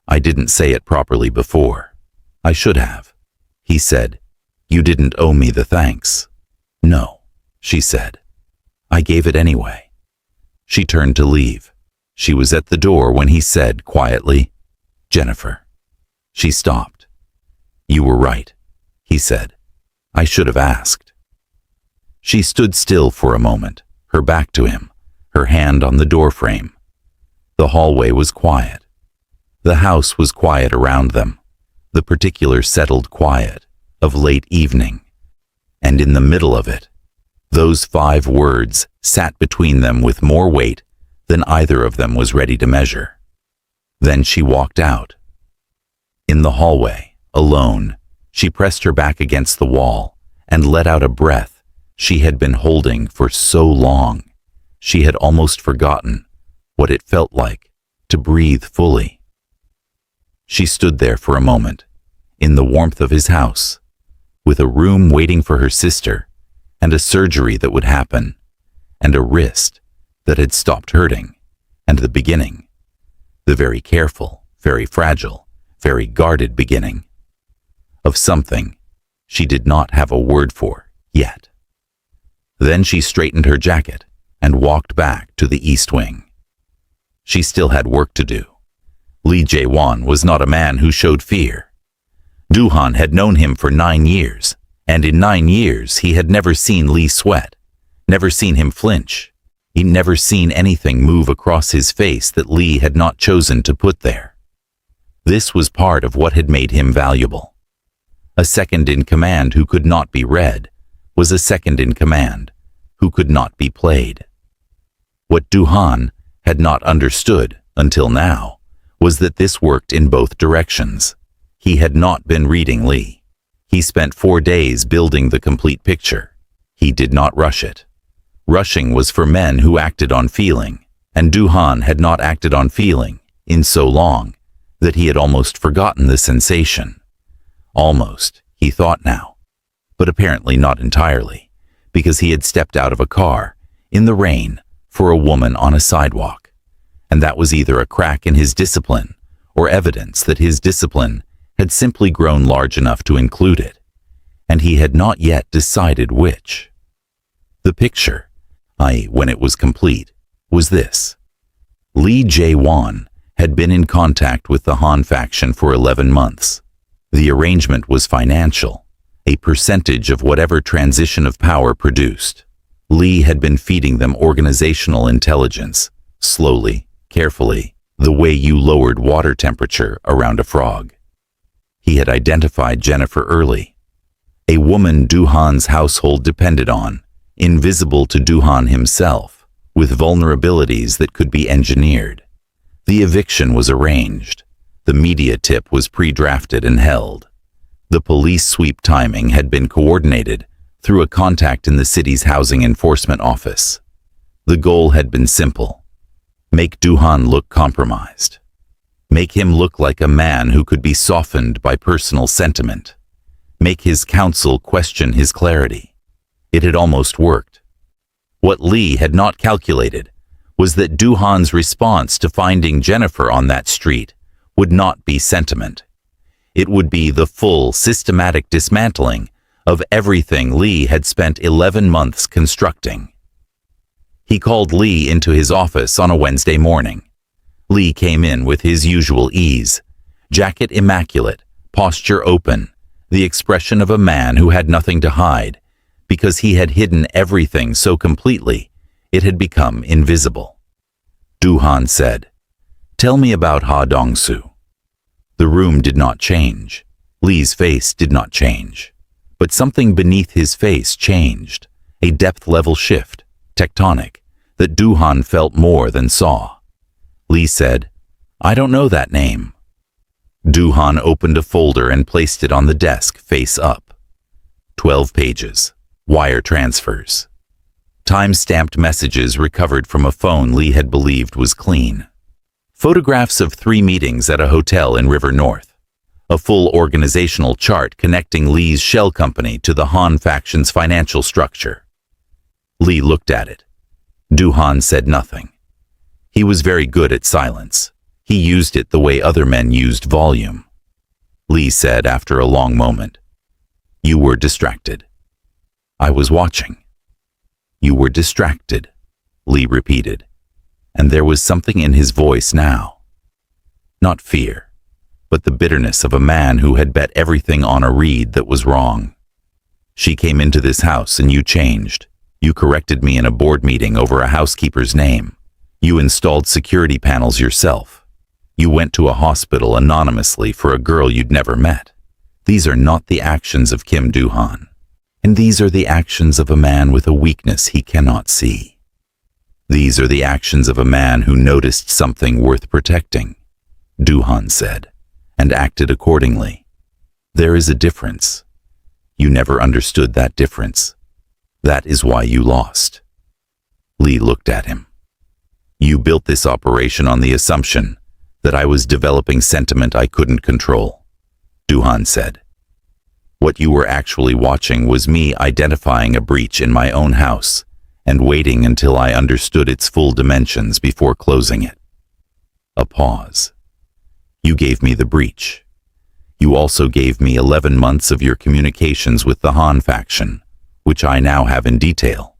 "I didn't say it properly before. I should have." He said, "You didn't owe me the thanks." "No," she said. "I gave it anyway." She turned to leave. She was at the door when he said quietly, "Jennifer." She stopped. "You were right," he said. "I should have asked." She stood still for a moment, her back to him, her hand on the doorframe. The hallway was quiet. The house was quiet around them, the particular settled quiet of late evening. And in the middle of it, those 5 words sat between them with more weight than either of them was ready to measure. Then she walked out. In the hallway, alone, she pressed her back against the wall and let out a breath she had been holding for so long. She had almost forgotten what it felt like to breathe fully. She stood there for a moment, in the warmth of his house, with a room waiting for her sister, and a surgery that would happen, and a wrist that had stopped hurting, and the beginning, the very careful, very fragile, very guarded beginning, of something she did not have a word for yet. Then she straightened her jacket and walked back to the East Wing. She still had work to do. Lee Jae-won was not a man who showed fear. Du-han had known him for 9 years, and in 9 years he had never seen Lee sweat, never seen him flinch. He'd never seen anything move across his face that Lee had not chosen to put there. This was part of what had made him valuable. A second in command who could not be read was a second in command who could not be played. What Du-han had not understood until now was that this worked in both directions. He had not been reading Lee. He spent 4 days building the complete picture. He did not rush it. Rushing was for men who acted on feeling, and Du-han had not acted on feeling in so long that he had almost forgotten the sensation. Almost, he thought now, but apparently not entirely, because he had stepped out of a car, in the rain, for a woman on a sidewalk, and that was either a crack in his discipline or evidence that his discipline had simply grown large enough to include it, and he had not yet decided which. The picture, i.e., when it was complete, was this. Lee Jae-won had been in contact with the Han faction for 11 months. The arrangement was financial, a percentage of whatever transition of power produced. Lee had been feeding them organizational intelligence, slowly, carefully, the way you lowered water temperature around a frog. He had identified Jennifer early, a woman Duhan's household depended on, invisible to Duhan himself, with vulnerabilities that could be engineered. The eviction was arranged. The media tip was pre-drafted and held. The police sweep timing had been coordinated through a contact in the city's housing enforcement office. The goal had been simple: make Duhan look compromised. Make him look like a man who could be softened by personal sentiment. Make his counsel question his clarity. It had almost worked. What Lee had not calculated was that Duhan's response to finding Jennifer on that street would not be sentiment. It would be the full, systematic dismantling of everything Lee had spent 11 months constructing. He called Lee into his office on a Wednesday morning. Lee came in with his usual ease, jacket immaculate, posture open, the expression of a man who had nothing to hide, because he had hidden everything so completely it had become invisible. Duhan said, "Tell me about Ha Dong-soo." The room did not change. Lee's face did not change. But something beneath his face changed, a depth-level shift, tectonic, that Duhan felt more than saw. Lee said, "I don't know that name." Duhan opened a folder and placed it on the desk, face up. 12 pages. Wire transfers. Time-stamped messages recovered from a phone Lee had believed was clean. Photographs of 3 meetings at a hotel in River North. A full organizational chart connecting Lee's shell company to the Han faction's financial structure. Lee looked at it. Duhan said nothing. He was very good at silence. He used it the way other men used volume. Lee said after a long moment, "You were distracted." "I was watching." "You were distracted," Lee repeated, and there was something in his voice now. Not fear, but the bitterness of a man who had bet everything on a read that was wrong. "She came into this house and you changed. You corrected me in a board meeting over a housekeeper's name. You installed security panels yourself. You went to a hospital anonymously for a girl you'd never met. These are not the actions of Kim Duhan. And these are the actions of a man with a weakness he cannot see. These are the actions of a man who noticed something worth protecting," Duhan said, and acted accordingly. "There is a difference. You never understood that difference. That is why you lost." Lee looked at him. "You built this operation on the assumption that I was developing sentiment I couldn't control," Duhan said. "What you were actually watching was me identifying a breach in my own house and waiting until I understood its full dimensions before closing it." A pause. "You gave me the breach. You also gave me 11 months of your communications with the Han faction, which I now have in detail,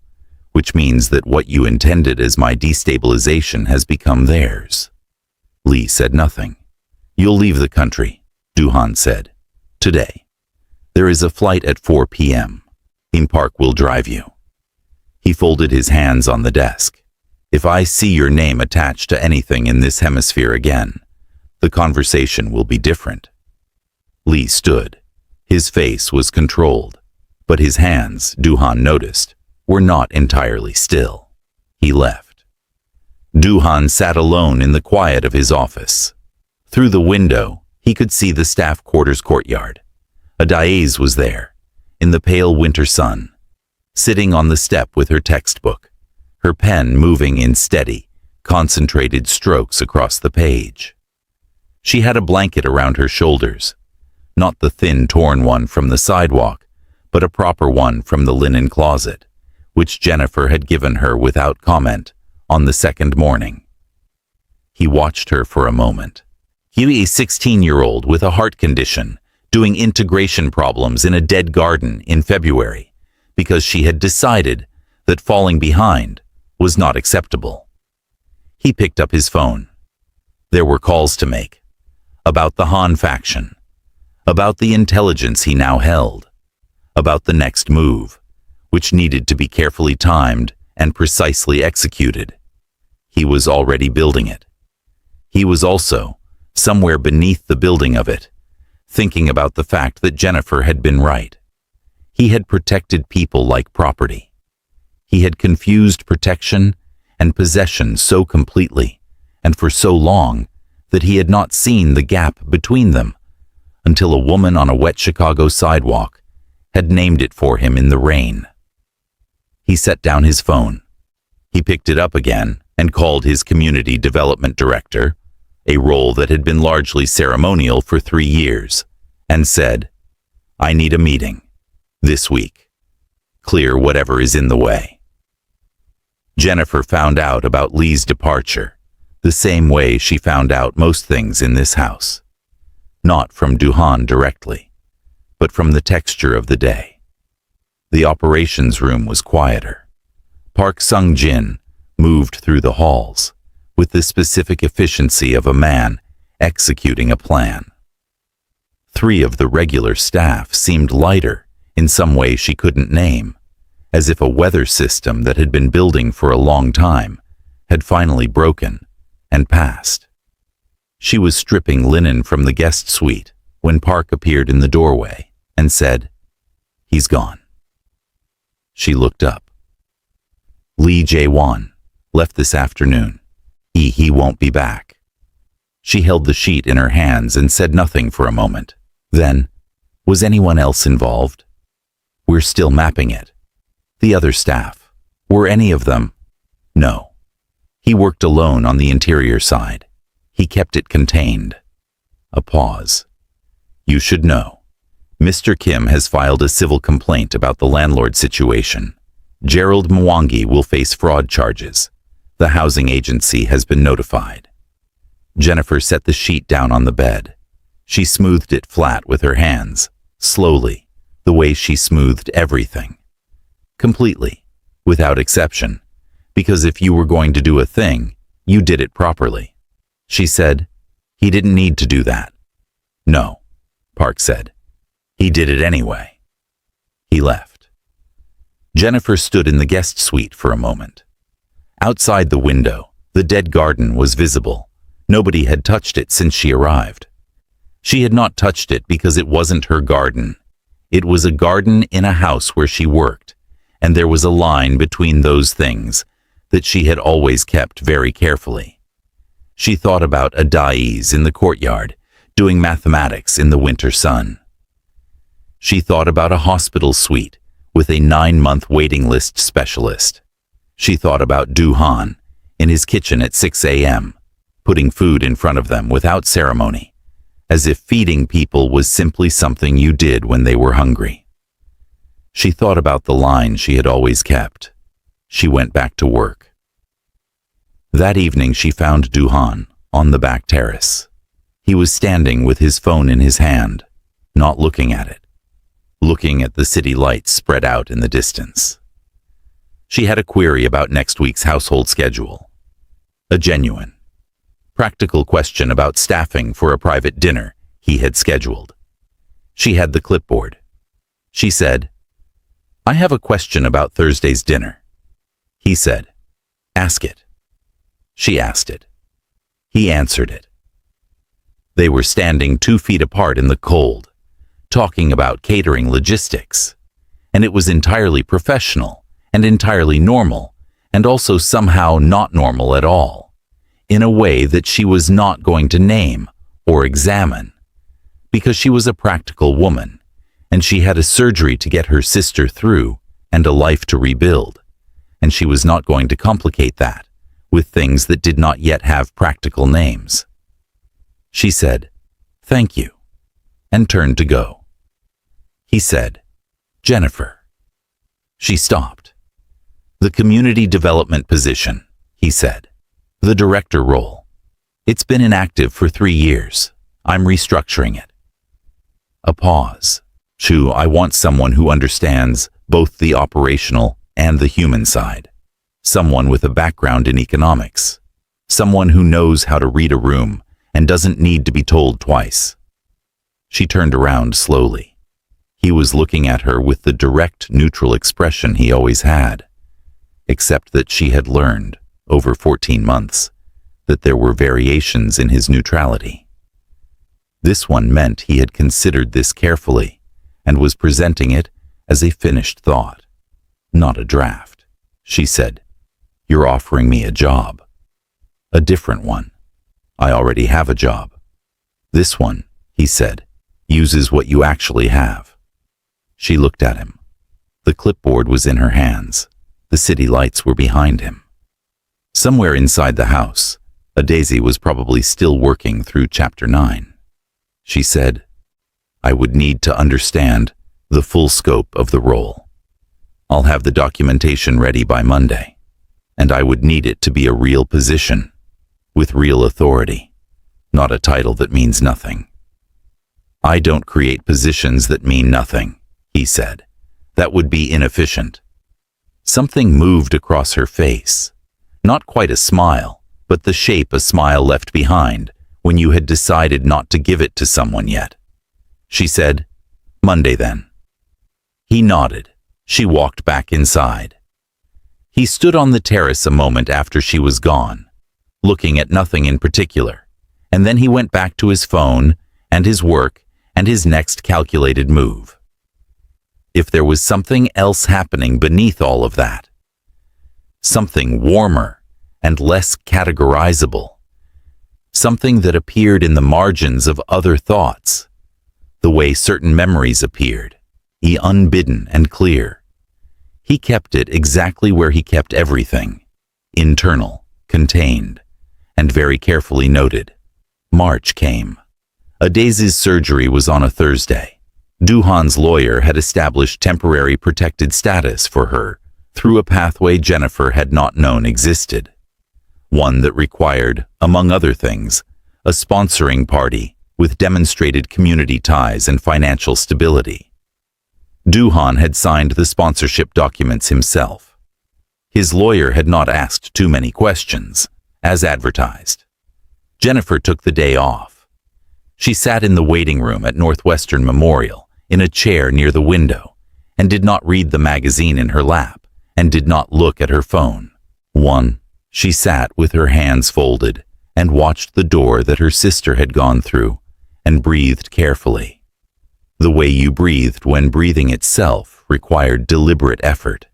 which means that what you intended as my destabilization has become theirs." Lee said nothing. "You'll leave the country," Duhan said. "Today. There is a flight at 4 p.m. Theme Park will drive you." He folded his hands on the desk. "If I see your name attached to anything in this hemisphere again, the conversation will be different." Lee stood. His face was controlled, but his hands, Duhan noticed, were not entirely still. He left. Duhan sat alone in the quiet of his office. Through the window, he could see the staff quarters courtyard. A dais was there, in the pale winter sun, sitting on the step with her textbook, her pen moving in steady, concentrated strokes across the page. She had a blanket around her shoulders, not the thin, torn one from the sidewalk, but a proper one from the linen closet, which Jennifer had given her without comment on the second morning. He watched her for a moment. He, a 16-year-old with a heart condition, doing integration problems in a dead garden in February, because she had decided that falling behind was not acceptable. He picked up his phone. There were calls to make. About the Han faction. about the intelligence he now held, about the next move, which needed to be carefully timed and precisely executed. He was already building it. He was also, somewhere beneath the building of it, thinking about the fact that Jennifer had been right. He had protected people like property. He had confused protection and possession so completely and for so long that he had not seen the gap between them until a woman on a wet Chicago sidewalk had named it for him in the rain. He set down his phone. He picked it up again and called his community development director, a role that had been largely ceremonial for 3 years, and said, "I need a meeting. This week. Clear whatever is in the way." Jennifer found out about Lee's departure the same way she found out most things in this house. Not from Duhan directly, but from the texture of the day. The operations room was quieter. Park Sung-jin moved through the halls with the specific efficiency of a man executing a plan. 3 of the regular staff seemed lighter in some way she couldn't name, as if a weather system that had been building for a long time had finally broken and passed. She was stripping linen from the guest suite when Park appeared in the doorway and said, "He's gone." She looked up. "Lee Jae-won left this afternoon. He won't be back." She held the sheet in her hands and said nothing for a moment. Then, "Was anyone else involved?" "We're still mapping it." "The other staff, were any of them?" "No. He worked alone on the interior side. He kept it contained." A pause. "You should know. Mr. Kim has filed a civil complaint about the landlord situation. Gerald Mwangi will face fraud charges. The housing agency has been notified." Jennifer set the sheet down on the bed. She smoothed it flat with her hands, slowly, the way she smoothed everything. Completely, without exception, because if you were going to do a thing, you did it properly. She said, "He didn't need to do that." "No," Park said. "He did it anyway." He left. Jennifer stood in the guest suite for a moment. Outside the window, the dead garden was visible. Nobody had touched it since she arrived. She had not touched it because it wasn't her garden. It was a garden in a house where she worked, and there was a line between those things that she had always kept very carefully. She thought about a dais in the courtyard, doing mathematics in the winter sun. She thought about a hospital suite with a 9-month waiting list specialist. She thought about Duhan in his kitchen at 6 a.m., putting food in front of them without ceremony, as if feeding people was simply something you did when they were hungry. She thought about the line she had always kept. She went back to work. That evening she found Duhan on the back terrace. He was standing with his phone in his hand, not looking at it, looking at the city lights spread out in the distance. She had a query about next week's household schedule. A genuine, practical question about staffing for a private dinner he had scheduled. She had the clipboard. She said, "I have a question about Thursday's dinner." He said, "Ask it." She asked it. He answered it. They were standing 2 feet apart in the cold, talking about catering logistics, and it was entirely professional and entirely normal, and also somehow not normal at all, in a way that she was not going to name or examine, because she was a practical woman, and she had a surgery to get her sister through and a life to rebuild, and she was not going to complicate that with things that did not yet have practical names. She said, "Thank you," and turned to go. He said, "Jennifer." She stopped. "The community development position," he said. "The director role. It's been inactive for 3 years. I'm restructuring it." A pause. "Chu, I want someone who understands both the operational and the human side. Someone with a background in economics. Someone who knows how to read a room and doesn't need to be told twice." She turned around slowly. He was looking at her with the direct, neutral expression he always had, except that she had learned, over 14 months, that there were variations in his neutrality. This one meant he had considered this carefully and was presenting it as a finished thought, not a draft. She said, "You're offering me a job." "A different one. I already have a job." "This one," he said, "uses what you actually have." She looked at him. The clipboard was in her hands. The city lights were behind him. Somewhere inside the house, a Daisy was probably still working through Chapter 9. She said, "I would need to understand the full scope of the role. I'll have the documentation ready by Monday, and I would need it to be a real position, with real authority, not a title that means nothing." "I don't create positions that mean nothing," he said. "That would be inefficient." Something moved across her face. Not quite a smile, but the shape a smile left behind when you had decided not to give it to someone yet. She said, "Monday then." He nodded. She walked back inside. He stood on the terrace a moment after she was gone, looking at nothing in particular, and then he went back to his phone and his work and his next calculated move. If there was something else happening beneath all of that, something warmer and less categorizable, something that appeared in the margins of other thoughts, the way certain memories appeared, unbidden and clear. He kept it exactly where he kept everything, internal, contained, and very carefully noted. March came. Adaise's surgery was on a Thursday. Duhan's lawyer had established temporary protected status for her through a pathway Jennifer had not known existed. One that required, among other things, a sponsoring party with demonstrated community ties and financial stability. Duhan had signed the sponsorship documents himself. His lawyer had not asked too many questions, as advertised. Jennifer took the day off. She sat in the waiting room at Northwestern Memorial, in a chair near the window, and did not read the magazine in her lap, and did not look at her phone. She sat with her hands folded, and watched the door that her sister had gone through, and breathed carefully. The way you breathed when breathing itself required deliberate effort.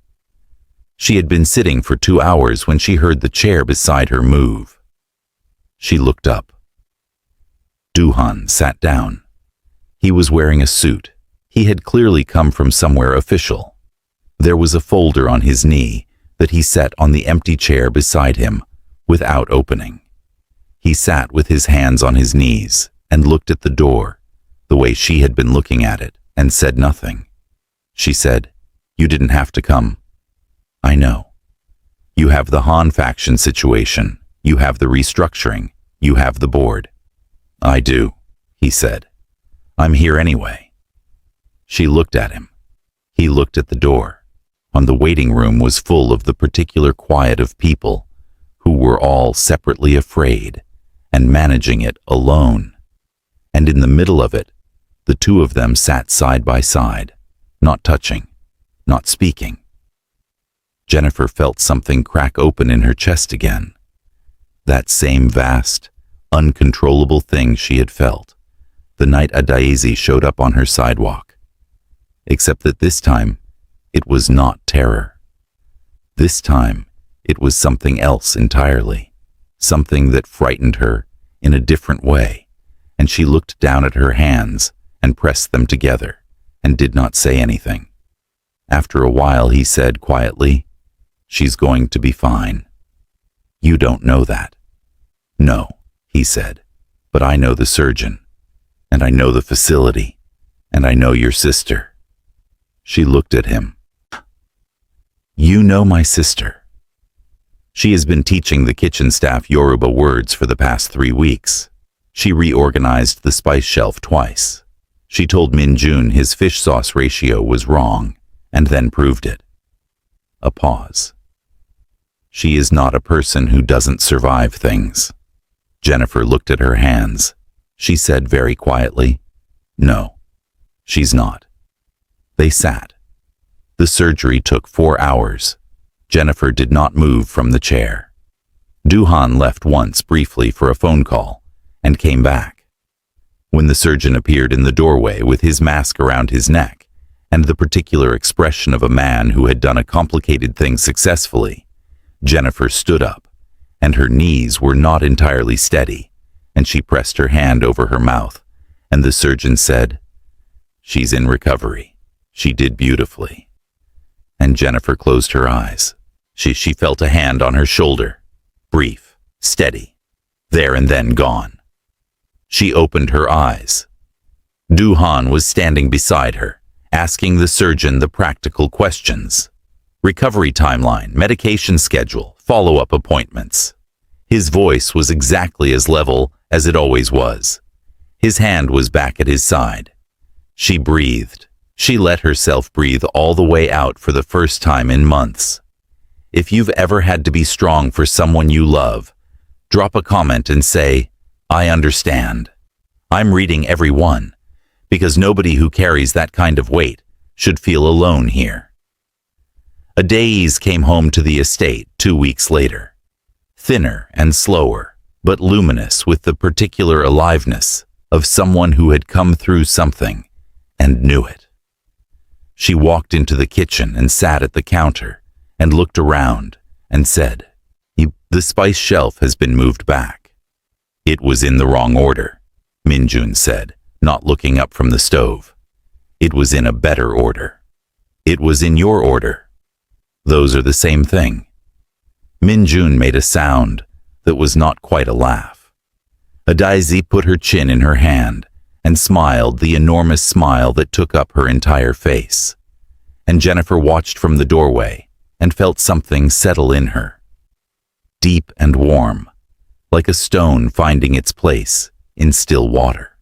She had been sitting for 2 hours when she heard the chair beside her move. She looked up. Duhan sat down. He was wearing a suit. He had clearly come from somewhere official. There was a folder on his knee that he set on the empty chair beside him without opening. He sat with his hands on his knees and looked at the door, the way she had been looking at it, and said nothing. She said, "You didn't have to come." "I know. You have the Han faction situation. You have the restructuring. You have the board." "I do," he said. "I'm here anyway." She looked at him. He looked at the door. The waiting room was full of the particular quiet of people who were all separately afraid and managing it alone. And in the middle of it, the two of them sat side by side, not touching, not speaking. Jennifer felt something crack open in her chest again. That same vast, uncontrollable thing she had felt the night Daisy showed up on her sidewalk. Except that this time, it was not terror. This time, it was something else entirely, something that frightened her in a different way, and she looked down at her hands and pressed them together, and did not say anything. After a while he said quietly, "She's going to be fine." "You don't know that." "No," he said, "but I know the surgeon, and I know the facility, and I know your sister." She looked at him. "You know my sister." She has been teaching the kitchen staff Yoruba words for the past 3 weeks. She reorganized the spice shelf twice. She told Min Jun his fish sauce ratio was wrong, and then proved it. A pause. She is not a person who doesn't survive things. Jennifer looked at her hands. She said very quietly, No, she's not. They sat. The surgery took 4 hours. Jennifer did not move from the chair. Duhan left once briefly for a phone call and came back. When the surgeon appeared in the doorway with his mask around his neck and the particular expression of a man who had done a complicated thing successfully, Jennifer stood up, and her knees were not entirely steady, and she pressed her hand over her mouth, and the surgeon said, "She's in recovery. She did beautifully." And Jennifer closed her eyes. She felt a hand on her shoulder, brief, steady, there and then gone. She opened her eyes. Duhan was standing beside her, asking the surgeon the practical questions. Recovery timeline, medication schedule, follow-up appointments. His voice was exactly as level as it always was. His hand was back at his side. She breathed. She let herself breathe all the way out for the first time in months. If you've ever had to be strong for someone you love, drop a comment and say, "I understand." I'm reading every one, because nobody who carries that kind of weight should feel alone here. Adais came home to the estate 2 weeks later, thinner and slower, but luminous with the particular aliveness of someone who had come through something and knew it. She walked into the kitchen and sat at the counter and looked around and said, "The spice shelf has been moved back." "It was in the wrong order," Minjun said, not looking up from the stove. "It was in a better order." "It was in your order." "Those are the same thing." Minjun made a sound that was not quite a laugh. Adaizi put her chin in her hand and smiled the enormous smile that took up her entire face. And Jennifer watched from the doorway and felt something settle in her. Deep and warm, like a stone finding its place in still water.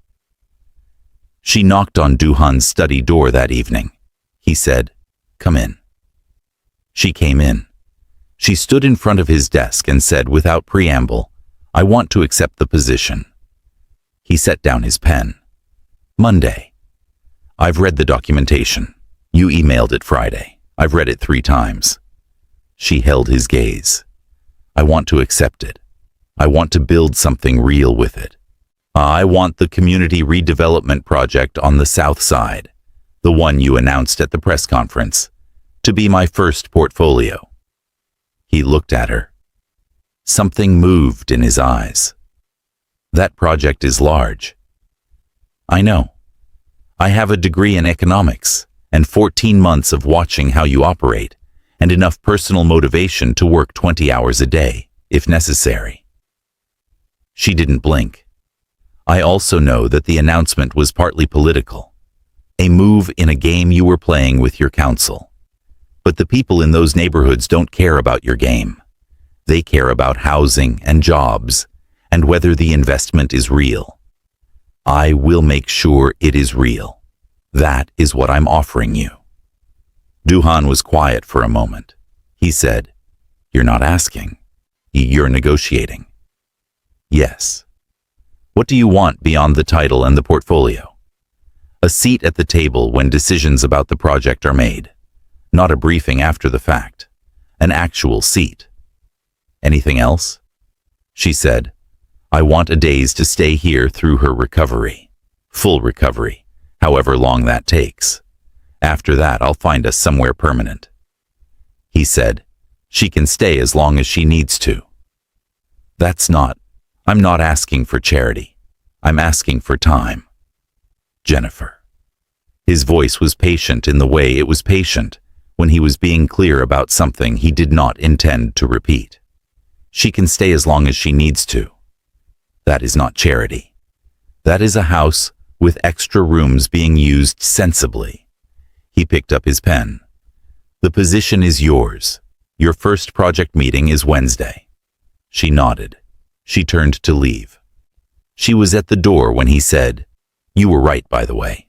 She knocked on Duhan's study door that evening. He said, "Come in." She came in. She stood in front of his desk and said without preamble, "I want to accept the position." He set down his pen. "Monday. I've read the documentation. You emailed it Friday. I've read it 3 times. She held his gaze. "I want to accept it. I want to build something real with it. I want the community redevelopment project on the south side, the one you announced at the press conference, to be my first portfolio." He looked at her. Something moved in his eyes. "That project is large." "I know. I have a degree in economics and 14 months of watching how you operate, and enough personal motivation to work 20 hours a day, if necessary." She didn't blink. "I also know that the announcement was partly political, a move in a game you were playing with your council. But the people in those neighborhoods don't care about your game. They care about housing and jobs, and whether the investment is real. I will make sure it is real. That is what I'm offering you." Duhan was quiet for a moment. He said, "You're not asking. You're negotiating." "Yes." "What do you want beyond the title and the portfolio?" "A seat at the table when decisions about the project are made. Not a briefing after the fact. An actual seat." "Anything else?" She said, "I want Adais to stay here through her recovery. Full recovery, however long that takes. After that, I'll find us somewhere permanent." He said, "She can stay as long as she needs to." I'm not asking for charity. I'm asking for time. Jennifer." His voice was patient in the way it was patient when he was being clear about something he did not intend to repeat. "She can stay as long as she needs to. That is not charity. That is a house with extra rooms being used sensibly." He picked up his pen. "The position is yours. Your first project meeting is Wednesday." She nodded. She turned to leave. She was at the door when he said, "You were right, by the way."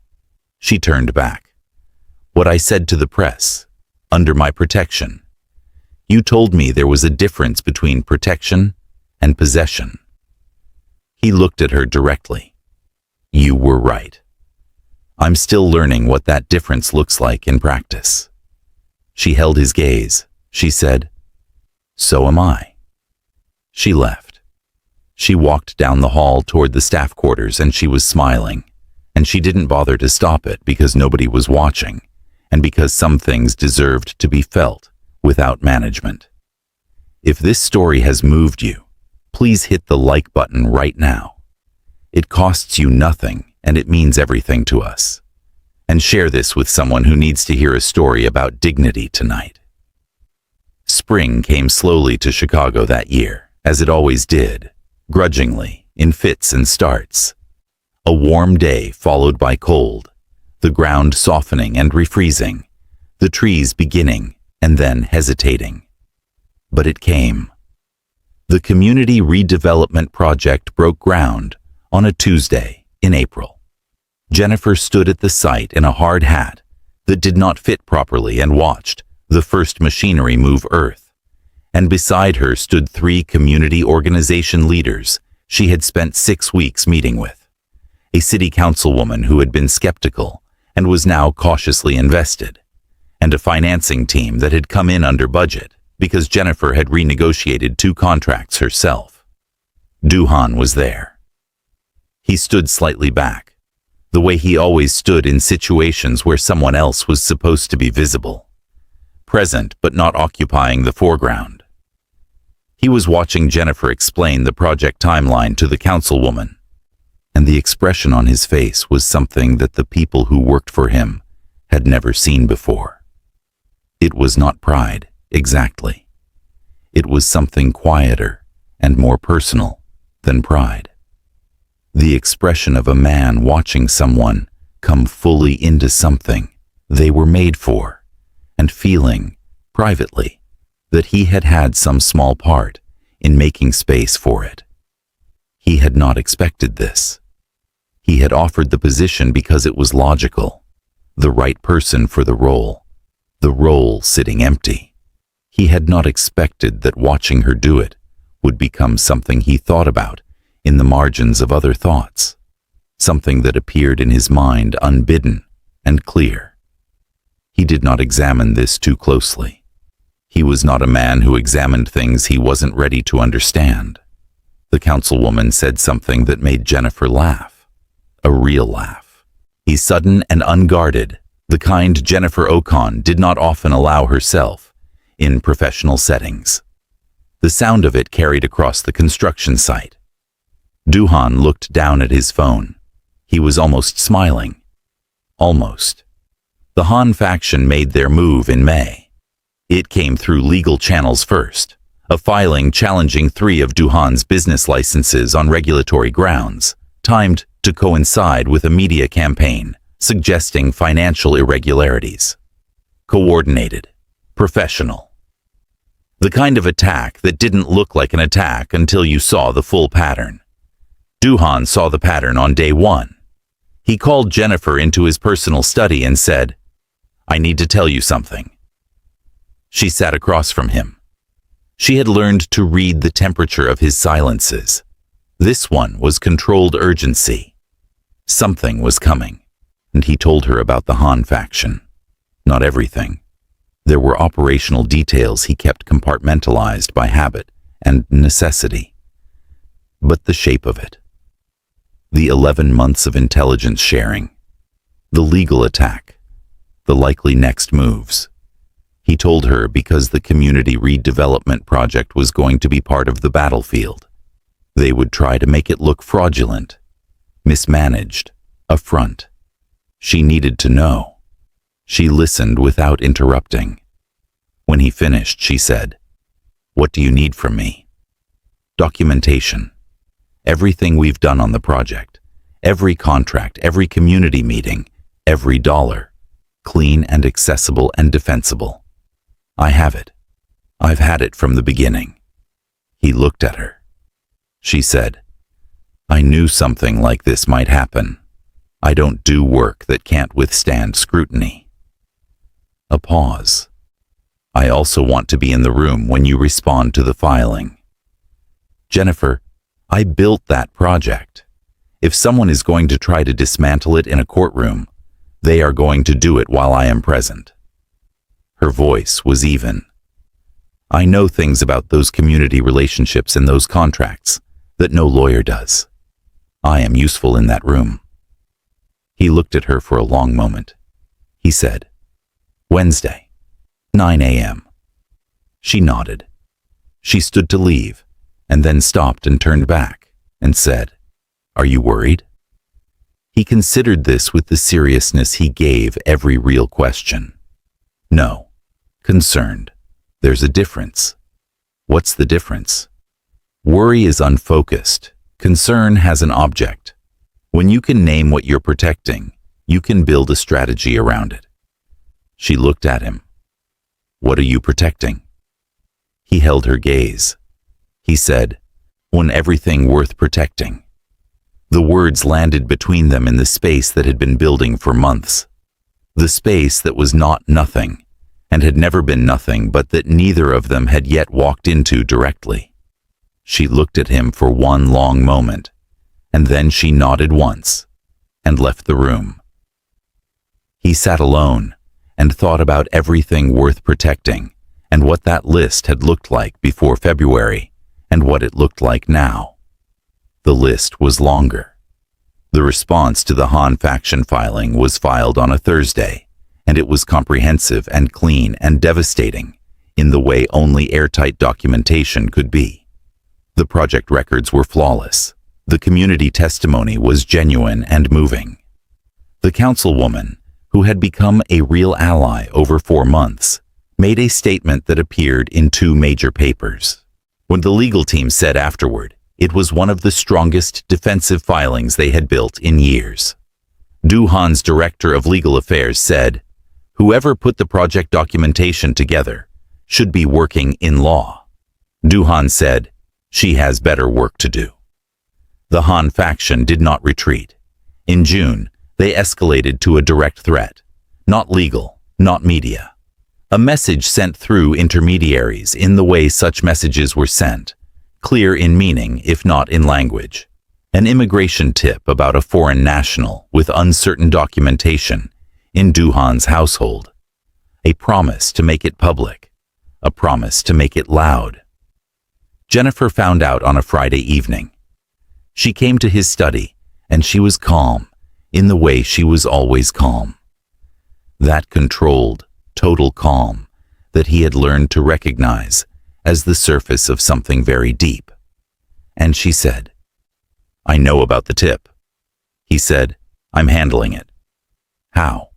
She turned back. "What I said to the press, under my protection. You told me there was a difference between protection and possession." He looked at her directly. "You were right. I'm still learning what that difference looks like in practice." She held his gaze. She said, "So am I." She left. She walked down the hall toward the staff quarters and she was smiling. And she didn't bother to stop it because nobody was watching, and because some things deserved to be felt without management. If this story has moved you, please hit the like button right now. It costs you nothing and it means everything to us. And share this with someone who needs to hear a story about dignity tonight. Spring came slowly to Chicago that year, as it always did, grudgingly, in fits and starts. A warm day followed by cold, the ground softening and refreezing, the trees beginning and then hesitating. But it came. The Community Redevelopment Project broke ground on a Tuesday in April. Jennifer stood at the site in a hard hat that did not fit properly and watched the first machinery move earth. And beside her stood 3 community organization leaders she had spent 6 weeks meeting with. A city councilwoman who had been skeptical and was now cautiously invested, and a financing team that had come in under budget because Jennifer had renegotiated 2 contracts herself. Duhan was there. He stood slightly back, the way he always stood in situations where someone else was supposed to be visible, present but not occupying the foreground. He was watching Jennifer explain the project timeline to the councilwoman, and the expression on his face was something that the people who worked for him had never seen before. It was not pride, exactly. It was something quieter and more personal than pride. The expression of a man watching someone come fully into something they were made for, and feeling, privately, that he had had some small part in making space for it. He had not expected this. He had offered the position because it was logical, the right person for the role sitting empty. He had not expected that watching her do it would become something he thought about in the margins of other thoughts, something that appeared in his mind unbidden and clear. He did not examine this too closely. He was not a man who examined things he wasn't ready to understand. The councilwoman said something that made Jennifer laugh. A real laugh. He's sudden and unguarded, the kind Jennifer Ocon did not often allow herself in professional settings. The sound of it carried across the construction site. Duhan looked down at his phone. He was almost smiling. Almost. The Han faction made their move in May. It came through legal channels first, a filing challenging 3 of Duhan's business licenses on regulatory grounds, timed to coincide with a media campaign suggesting financial irregularities. Coordinated, professional. The kind of attack that didn't look like an attack until you saw the full pattern. Duhan saw the pattern on day 1. He called Jennifer into his personal study and said, "I need to tell you something." She sat across from him. She had learned to read the temperature of his silences. This one was controlled urgency. Something was coming, and he told her about the Han faction. Not everything. There were operational details he kept compartmentalized by habit and necessity. But the shape of it. The 11 months of intelligence sharing. The legal attack. The likely next moves. He told her because the Community Redevelopment Project was going to be part of the battlefield. They would try to make it look fraudulent, mismanaged, a front. She needed to know. She listened without interrupting. When he finished, she said, "What do you need from me?" Documentation. Everything we've done on the project, every contract, every community meeting, every dollar, clean and accessible and defensible. I have it. I've had it from the beginning. He looked at her. She said, "I knew something like this might happen. I don't do work that can't withstand scrutiny." A pause. "I also want to be in the room when you respond to the filing." "Jennifer, I built that project. If someone is going to try to dismantle it in a courtroom, They are going to do it while I am present. Her voice was even. I know things about those community relationships and those contracts that no lawyer does. I am useful in that room. He looked at her for a long moment. He said, Wednesday, 9 a.m. She nodded. She stood to leave, and then stopped and turned back, and said, Are you worried? He considered this with the seriousness he gave every real question. No. Concerned. There's a difference. What's the difference? Worry is unfocused. Concern has an object. When you can name what you're protecting, you can build a strategy around it. She looked at him. What are you protecting? He held her gaze. He said, When everything worth protecting. The words landed between them in the space that had been building for months. The space that was not nothing, and had never been nothing, but that neither of them had yet walked into directly. She looked at him for one long moment, and then she nodded once, and left the room. He sat alone, and thought about everything worth protecting, and what that list had looked like before February, and what it looked like now. The list was longer. The response to the Han faction filing was filed on a Thursday, and it was comprehensive and clean and devastating in the way only airtight documentation could be. The project records were flawless. The community testimony was genuine and moving. The councilwoman, who had become a real ally over 4 months, made a statement that appeared in 2 major papers. When the legal team said afterward, it was one of the strongest defensive filings they had built in years. Du-han's director of legal affairs said, Whoever put the project documentation together should be working in law. Du-han said, She has better work to do. The Han faction did not retreat. In June, they escalated to a direct threat. Not legal, not media. A message sent through intermediaries in the way such messages were sent, clear in meaning if not in language. An immigration tip about a foreign national with uncertain documentation in Du-han's household. A promise to make it public. A promise to make it loud. Jennifer found out on a Friday evening. She came to his study, and she was calm, in the way she was always calm. That controlled, total calm that he had learned to recognize as the surface of something very deep. And she said, I know about the tip. He said, I'm handling it. How?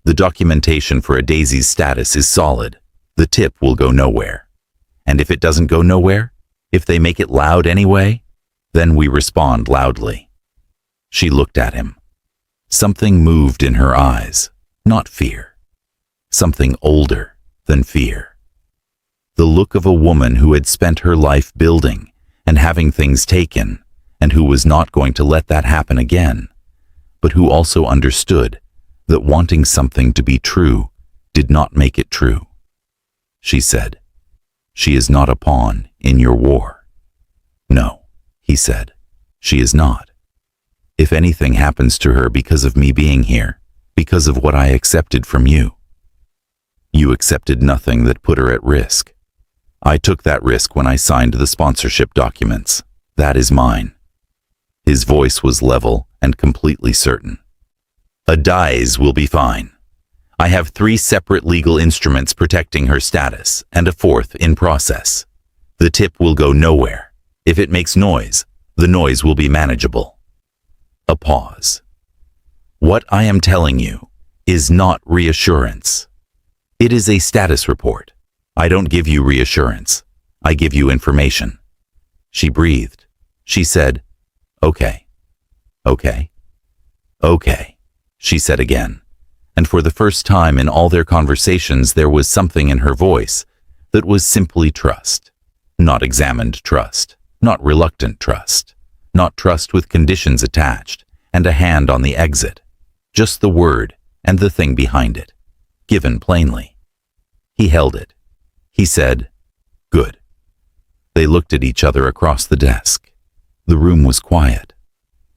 The documentation for a Daisy's status is solid. The tip will go nowhere. And if it doesn't go nowhere, if they make it loud anyway, then we respond loudly. She looked at him. Something moved in her eyes, not fear. Something older than fear. The look of a woman who had spent her life building and having things taken, and who was not going to let that happen again, but who also understood that wanting something to be true did not make it true. She said, She is not a pawn in your war. No, he said, she is not. If anything happens to her because of me being here, because of what I accepted from you. You accepted nothing that put her at risk. I took that risk when I signed the sponsorship documents. That is mine. His voice was level and completely certain. A dies will be fine. I have 3 separate legal instruments protecting her status and a 4th in process. The tip will go nowhere. If it makes noise, the noise will be manageable. A pause. What I am telling you is not reassurance. It is a status report. I don't give you reassurance. I give you information. She breathed. She said, Okay. Okay. Okay. She said again, and for the first time in all their conversations there was something in her voice that was simply trust. Not examined trust, not reluctant trust, not trust with conditions attached and a hand on the exit, just the word and the thing behind it, given plainly. He held it. He said, Good. They looked at each other across the desk. The room was quiet.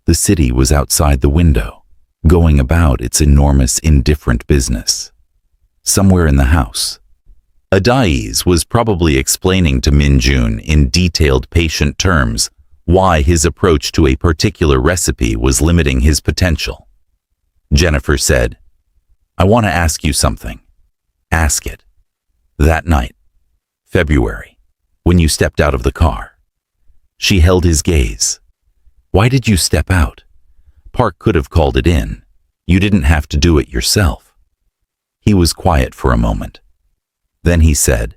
The city was outside the window. going about its enormous, indifferent business. Somewhere in the house, Adais was probably explaining to Min-jun in detailed, patient terms why his approach to a particular recipe was limiting his potential. Jennifer said, "I want to ask you something." "Ask it." "That night, February, when you stepped out of the car." She held his gaze. "Why did you step out? Park could have called it in. You didn't have to do it yourself." He was quiet for a moment. Then he said,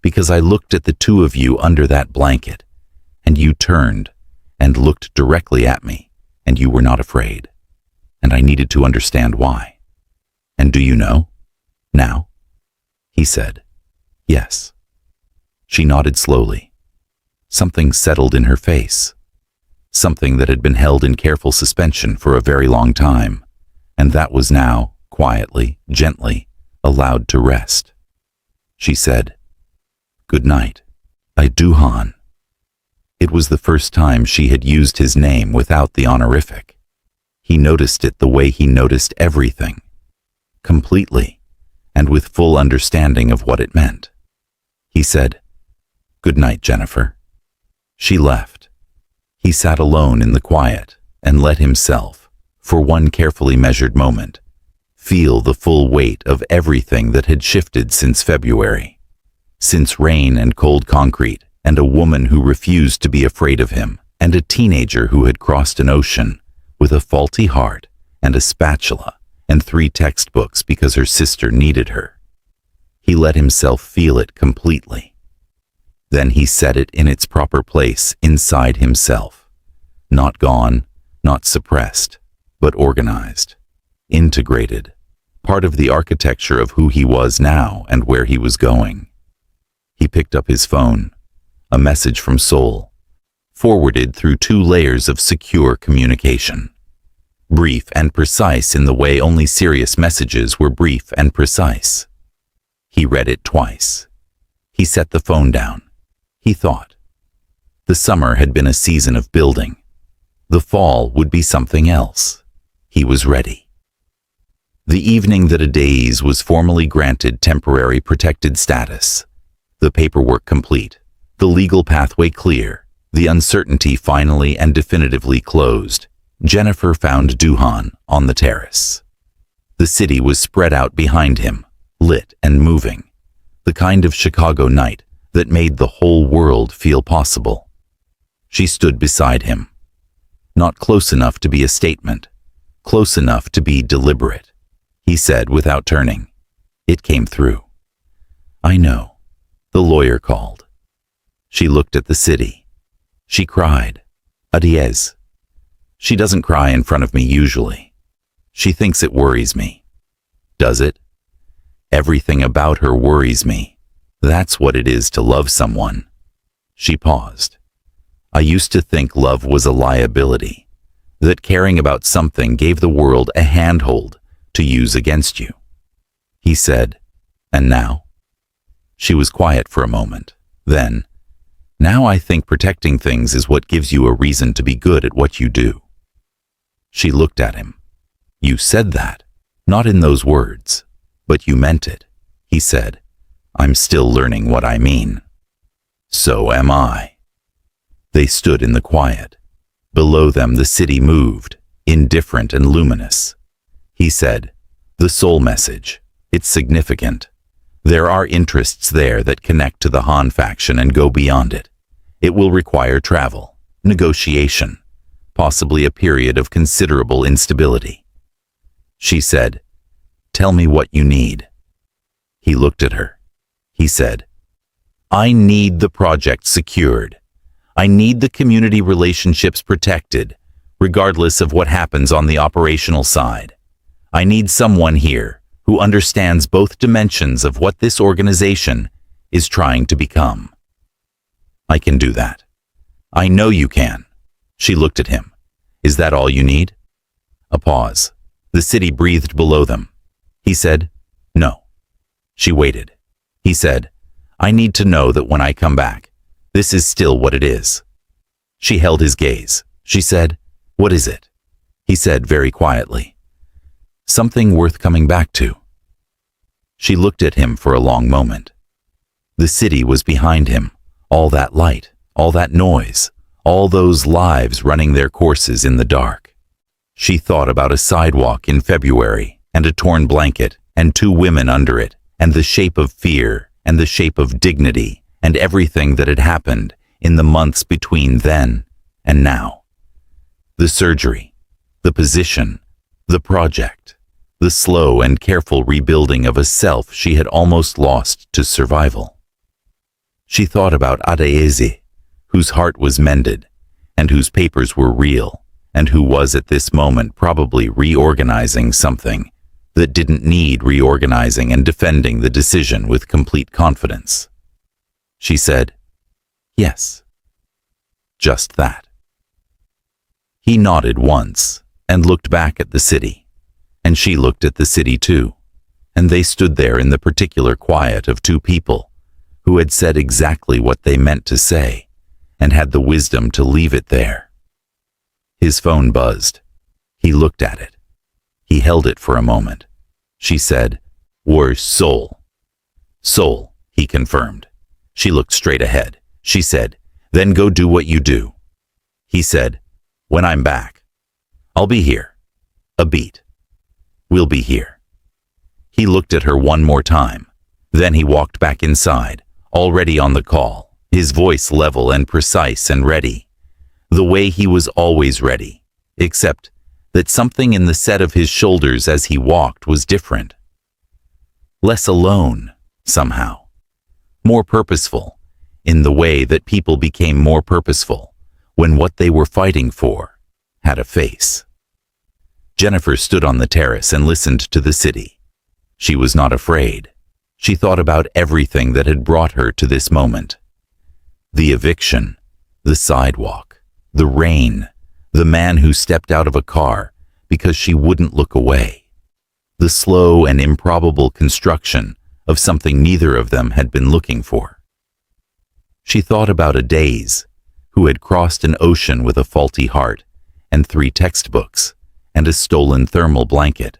"Because I looked at the two of you under that blanket, and you turned and looked directly at me, and you were not afraid. And I needed to understand why." "And do you know now?" He said, "Yes." She nodded slowly. Something settled in her face, something that had been held in careful suspension for a very long time, and that was now, quietly, gently, allowed to rest. She said, "Good night, Do-han." It was the first time she had used his name without the honorific. He noticed it the way he noticed everything, completely, and with full understanding of what it meant. He said, "Good night, Jennifer." She left. He sat alone in the quiet and let himself, for one carefully measured moment, feel the full weight of everything that had shifted since February, since rain and cold concrete, and a woman who refused to be afraid of him, and a teenager who had crossed an ocean with a faulty heart and a spatula and 3 textbooks because her sister needed her. He let himself feel it completely. Then he set it in its proper place inside himself, not gone, not suppressed, but organized, integrated, part of the architecture of who he was now and where he was going. He picked up his phone, a message from Seoul, forwarded through 2 layers of secure communication. Brief and precise in the way only serious messages were brief and precise. He read it twice. He set the phone down. He thought. The summer had been a season of building. The fall would be something else. He was ready. The evening that Adais was formally granted temporary protected status, the paperwork complete, the legal pathway clear, the uncertainty finally and definitively closed, Jennifer found Do-han on the terrace. The city was spread out behind him, lit and moving, the kind of Chicago night that made the whole world feel possible. She stood beside him, not close enough to be a statement, close enough to be deliberate. He said without turning. It came through. "I know." The lawyer called. She looked at the city. She cried. "Adiez." She doesn't cry in front of me usually. She thinks it worries me. Does it? Everything about her worries me. That's what it is to love someone. She paused. "I used to think love was a liability, that caring about something gave the world a handhold to use against you." He said, "And now?" She was quiet for a moment. Then, "Now I think protecting things is what gives you a reason to be good at what you do." She looked at him. "You said that, not in those words, but you meant it." He said, "I'm still learning what I mean." "So am I." They stood in the quiet. Below them the city moved, indifferent and luminous. He said, "The soul message, it's significant. There are interests there that connect to the Han faction and go beyond it. It will require travel, negotiation, possibly a period of considerable instability." She said, "Tell me what you need." He looked at her. He said, "I need the project secured. I need the community relationships protected, regardless of what happens on the operational side. I need someone here who understands both dimensions of what this organization is trying to become." "I can do that." "I know you can." She looked at him. "Is that all you need?" A pause. The city breathed below them. He said, "No." She waited. He said, "I need to know that when I come back, this is still what it is." She held his gaze. She said, "What is it?" He said very quietly, something worth coming back to. She looked at him for a long moment. The city was behind him, all that light, all that noise, all those lives running their courses in the dark. She thought about a sidewalk in February, and a torn blanket, and two women under it, and the shape of fear, and the shape of dignity, and everything that had happened in the months between then and now. The surgery, the position, the project, the slow and careful rebuilding of a self she had almost lost to survival. She thought about Adaeze, whose heart was mended, and whose papers were real, and who was at this moment probably reorganizing something that didn't need reorganizing and defending the decision with complete confidence. She said, "Yes." Just that. He nodded once and looked back at the city, and she looked at the city too, and they stood there in the particular quiet of two people who had said exactly what they meant to say and had the wisdom to leave it there. His phone buzzed. He looked at it. He held it for a moment. She said, "Where's Seoul?" "Seoul," he confirmed. She looked straight ahead. She said, "Then go do what you do." He said, "When I'm back, I'll be here. A beat. We'll be here." He looked at her one more time. Then he walked back inside, already on the call, his voice level and precise and ready, the way he was always ready, except that something in the set of his shoulders as he walked was different. Less alone, somehow. More purposeful, in the way that people became more purposeful when what they were fighting for had a face. Jennifer stood on the terrace and listened to the city. She was not afraid. She thought about everything that had brought her to this moment. The eviction, the sidewalk, the rain, the man who stepped out of a car because she wouldn't look away, the slow and improbable construction of something neither of them had been looking for. She thought about Adaeze, who had crossed an ocean with a faulty heart and 3 textbooks and a stolen thermal blanket,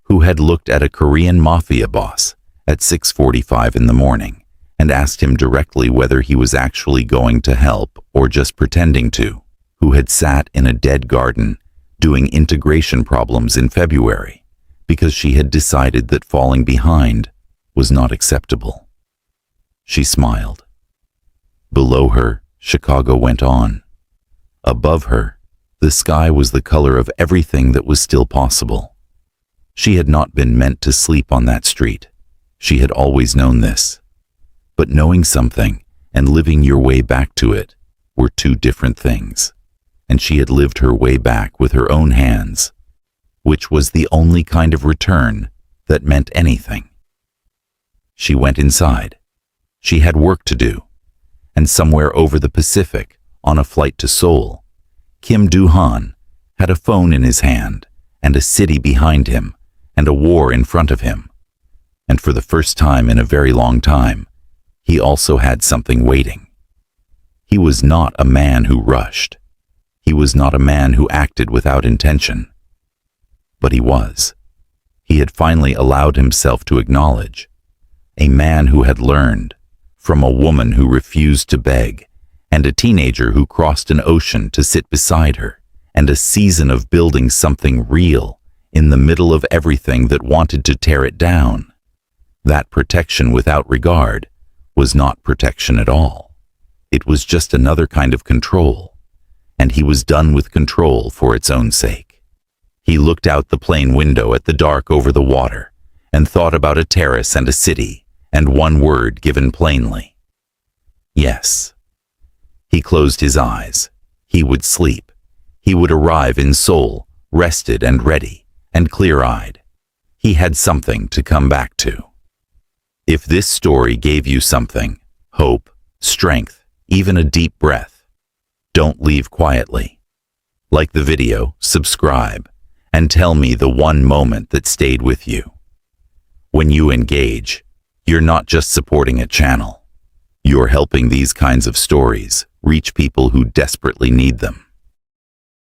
who had looked at a Korean Mafia boss at 6:45 in the morning and asked him directly whether he was actually going to help or just pretending to, who had sat in a dead garden doing integration problems in February because she had decided that falling behind was not acceptable. She smiled. Below her, Chicago went on. Above her, the sky was the color of everything that was still possible. She had not been meant to sleep on that street. She had always known this. But knowing something and living your way back to it were two different things, and she had lived her way back with her own hands, which was the only kind of return that meant anything. She went inside. She had work to do, and somewhere over the Pacific, on a flight to Seoul, Kim Do-han had a phone in his hand and a city behind him and a war in front of him. And for the first time in a very long time, he also had something waiting. He was not a man who rushed. He was not a man who acted without intention. But he was. He had finally allowed himself to acknowledge. A man who had learned from a woman who refused to beg, and a teenager who crossed an ocean to sit beside her, and a season of building something real in the middle of everything that wanted to tear it down. That protection without regard was not protection at all. It was just another kind of control, and he was done with control for its own sake. He looked out the plane window at the dark over the water and thought about a terrace and a city and one word given plainly. Yes. He closed his eyes. He would sleep. He would arrive in Seoul, rested and ready and clear-eyed. He had something to come back to. If this story gave you something, hope, strength, even a deep breath, don't leave quietly. Like the video, subscribe, and tell me the one moment that stayed with you. When you engage, you're not just supporting a channel. You're helping these kinds of stories reach people who desperately need them.